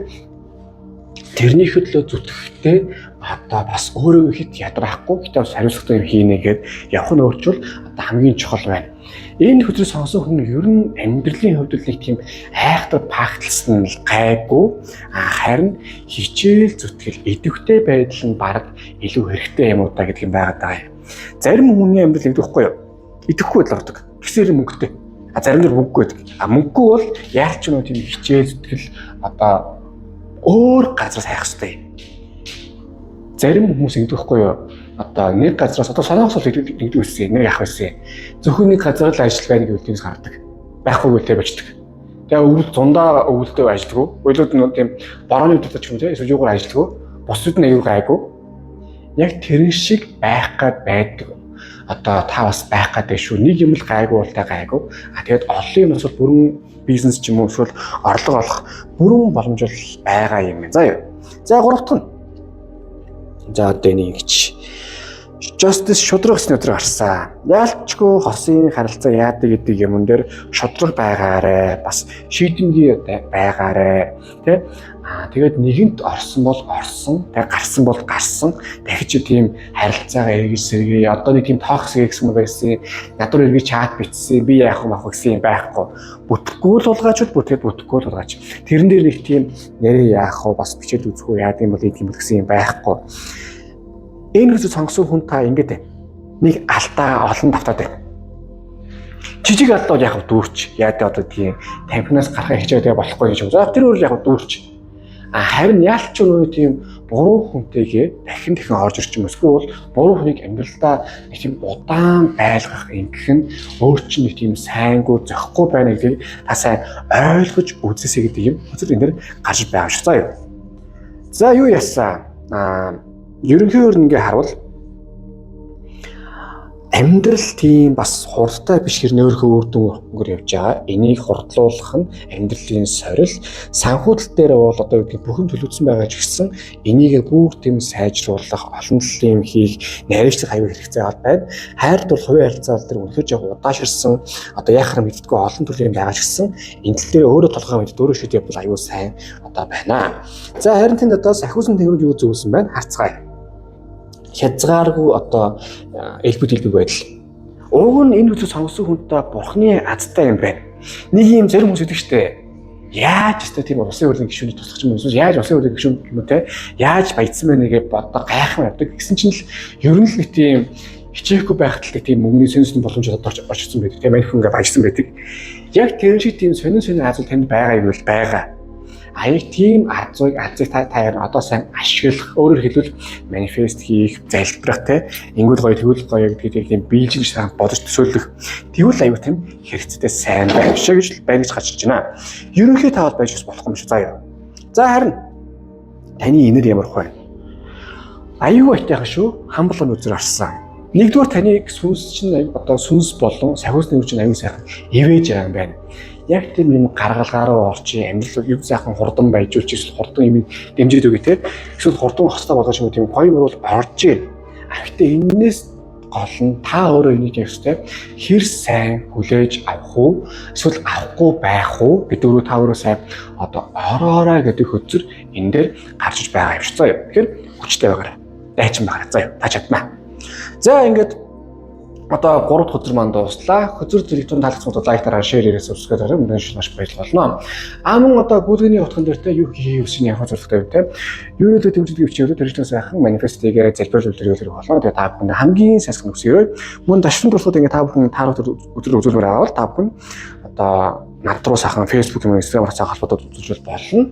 Speaker 1: тэрний хөдлөө зүтгэхдээ одоо бас өөрөө хит ядрахгүй гэтээ бас хариуцлагатай юм хийнэ гэд явах нь өөрчвөл одоо хамгийн чухал байна. Энэ хөдрөө сонсон хүн ер нь амьдралын хувьд л нэг тийм айхтар пакталсан нь гайгүй харин хичээл зүтгэл идэвхтэй байдал нь баг илүү хэрэгтэй юм уу та гэдэг юм байгаа юм. Зарим хүний амьдрал идэвхгүй юу? Идэвхгүй л ордог. Тэсэр мөнгөтэй. Зарим нь мөнгөгүй байдаг. Мөнгөгүй бол яалч нь тийм хичээл зүтгэл одоо өөр газраас хайх хэрэгтэй. Зарим хүмүүс идэвхгүй юу? Одоо нэг газраас одоо санаасаа нэгдэг үссэн, нэг явах үссэн. Зөвхөн нэг газар л ажил байна гэж үлдээс гардаг. Байхгүй үлдээ бочдөг. Тэгээ өвөл зундаа өвөлдөө ажилладаг. Өвлөд нь тийм борооны өвдөж юм тийм эсвэл юугаар ажилладаг. Бусдад нь аюул гайгүй. Яг тэр шиг байх гад байдаг. Одоо та бас байх гэдэг шүү. Нэг юм л гайгүй болтой гайгүй. Тэгээд олон юм бол бүрэн бизнес ч юм уу эсвэл орлого олох бүрэн боломж байгаа юм байна. За юу. За гуравт нь. За одоо нэг ч Justice шудраг гэсний өдрөөр гарсан. Яалчгүй хосын харилцаа яадаг гэдэг юм дээр шудраг байгаарэ, бас шийдэмгий байгаарэ, тэ? Тэгээд нэгэнт орсон бол орсон, тэг гарсан бол гарсан. Дахиж тийм харилцаагаа эргэж сэргээ. Одоо нэг тийм токсик гэсэн юм байсан. Надад эргэж чат бичсэн. Би яах вэ гэсэн юм байхгүй. Бүтэхгүй л булгаач, бүтэхгүй л булгаач. Тэрэн дээр нэг тийм нэрээ яах вэ, бас бичээд үзэх үү, яа гэм бол ийм гэсэн юм байхгүй. Энэ гэж сонгосон хүн та ингэдэ нэг алдаа олон давтаад байна. Жижиг алдаа яг дүүрч яадаг одоо тийм тамхинаас гарахаа хичээдэг болохгүй гэж байна. Тэр өөр яг дүүрч. Харин яалч юу тийм буруу хүнтэйгээ дахин орж ирчих юм эсвэл буруу хүнийг амьдралдаа нэг тийм удаан байлгах ингэх нь өөр чинь нэг тийм сайнгүй зөхгүй байна гэдгийг та сайн ойлгож үзээсэй гэдэг юм. Үзэл энэ дэр гарч байгаа шүү. За юу. За юу яасан? Ерөнхийдөө ингээ харвал амьдрал тийм бас хурдтай биш хэрнээ өөрөө үр дүн өнгөр явж байгаа. Энийг хурдлуулах нь амьдралын сорил. Санхүүдэл дээр бол одоо бүхэн төлөвлөсөн байгаа ч гэсэн энийг бүр тийм сайжруулах, олон талын хийх, нарийнчлах аюул хэрэгцээ байна. Хайрд бол хувийн харилцаа дээр үнэхээр яг удааширсан, одоо яхаар мэддэггүй олон төрлийн байгаа ч гэсэн энэ тал дээр өөрөө толгой мэддэг, өөрөө шийдэх бол аюул сайн одоо байна. За харин тэнд одоо сахиусан тэнгэрүүд юу зөвлөсөн байна? Харцгаая. Хязгааргүй одоо элбэг байдал. Уг нь энэ үйл сонгосон хүнтэй бурхны азтай юм байна. Нэг юм зарим хүмүүс гэдэг штэ. Яаж ч тийм усын хурлын гишүүний туслах юм эсвэл яаж усын хурлын гишүүн юм те яаж баяцсан байна гэж боддог гайхам явдаг. Гэсэн чинь л ер нь л нэг тийм хичээхгүй байхад л тийм мөнгөний сонирхсан боломж орчсон байдаг. Тийм маньх ингээ баяжсан байдаг. Яг тэр шиг тийм сонин азуу танд байгаа юм бол байгаа. Аяг тийм азыг та одоо сайн ашиглах, өөрөөр хэлбэл манифест хийх, залбирах те ингүүл гоё тэгвэл гоё гэдгийг тийм биелжин сайн бодож төсөөлөх тэгвэл аюу тийм хэрэгцээтэй сайн байх шиг гэж байна гэж гарч ирж байна. Ерөнхий тавал байж болох юм шиг заяа. За харин таны инэр ямар вэ? Аюу айтайхан шүү. Хамблын үзэр арсан. Нэгдүгээр таны сүнс чинь одоо сүнс болон сахиусны үе чинь аюу сайхан ивэж байгаа юм байна. Яг тийм юм гаргалгаараа орчих амьдрал юу сайхан хурдан байжуулж эсвэл хурдан юм дэмжиж өгөө те эсвэл хурдан хостой болгож юм тийм гоё мөр бол орж ийн. Гэхдээ энэс гол нь та өөрөө энийг явстай хэр сайн хүлээж авах уу эсвэл авахгүй байх уу бид өөрөө та өөрөө сайн одоо ороорой гэдэг хөтөр энэ дээр гарч байгаа юм шиг заяа. Тэгэхээр хүчтэй байгаарай. Дайчин байгаарай заяа. Та чадна. За ингээд одоо 3 дахь өдөр манд дуслаа. Хөзөр зэрэг тун таалагдсан лайктараа шеэрээрээ subscribe дараа мэдээж маш баярлалаа болно. Мөн одоо гүйлгэний утган дээр те юу хийх үсний явах зорилготой те. Юу нэ тэмцэлт өвчөөрөө тэрчнээ сайхан манифестигээ залбирлуулж ирүүлэх болно. Тэгээ та бүхэн хамгийн сайхан өсөөрэй. Мөн дашин туршлагад ингээ та бүхэн таарах өдөр үзүүлмээр аваад та бүхэн одоо над руу сайхан Facebook юм Instagram-аар сайхан холбоотой үзүүлж болно.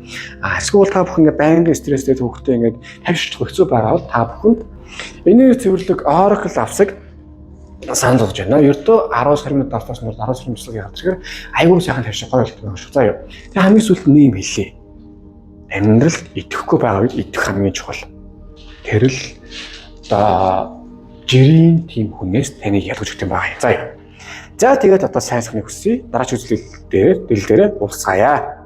Speaker 1: Эсвэл та бүхэн ингээ байнгын стресстэй төвхтэй ингээ тавьчих хэцүү байгаа бол та бүхэнд энерги цэвэрлэг Oracle авсаг санал болгож байна. Ердөө 10 сарын минут давтаас нь 10 сарын туслахыг хадчихэр айгуул сайхан тавьчих гоё болдог юм шиг. За юу. Тэгээ хамгийн сүүлд нэм хэлээ. Амьдрал идэхгүй байгаа үед идэх хамгийн чухал. Тэр л одоо жирийн тийм хүнээс таныг ялгаж өгөх юм байна. За юу. За тэгээд одоо сайн сайхныг хүсье. Дараач үзлэл дээр уулзцаая.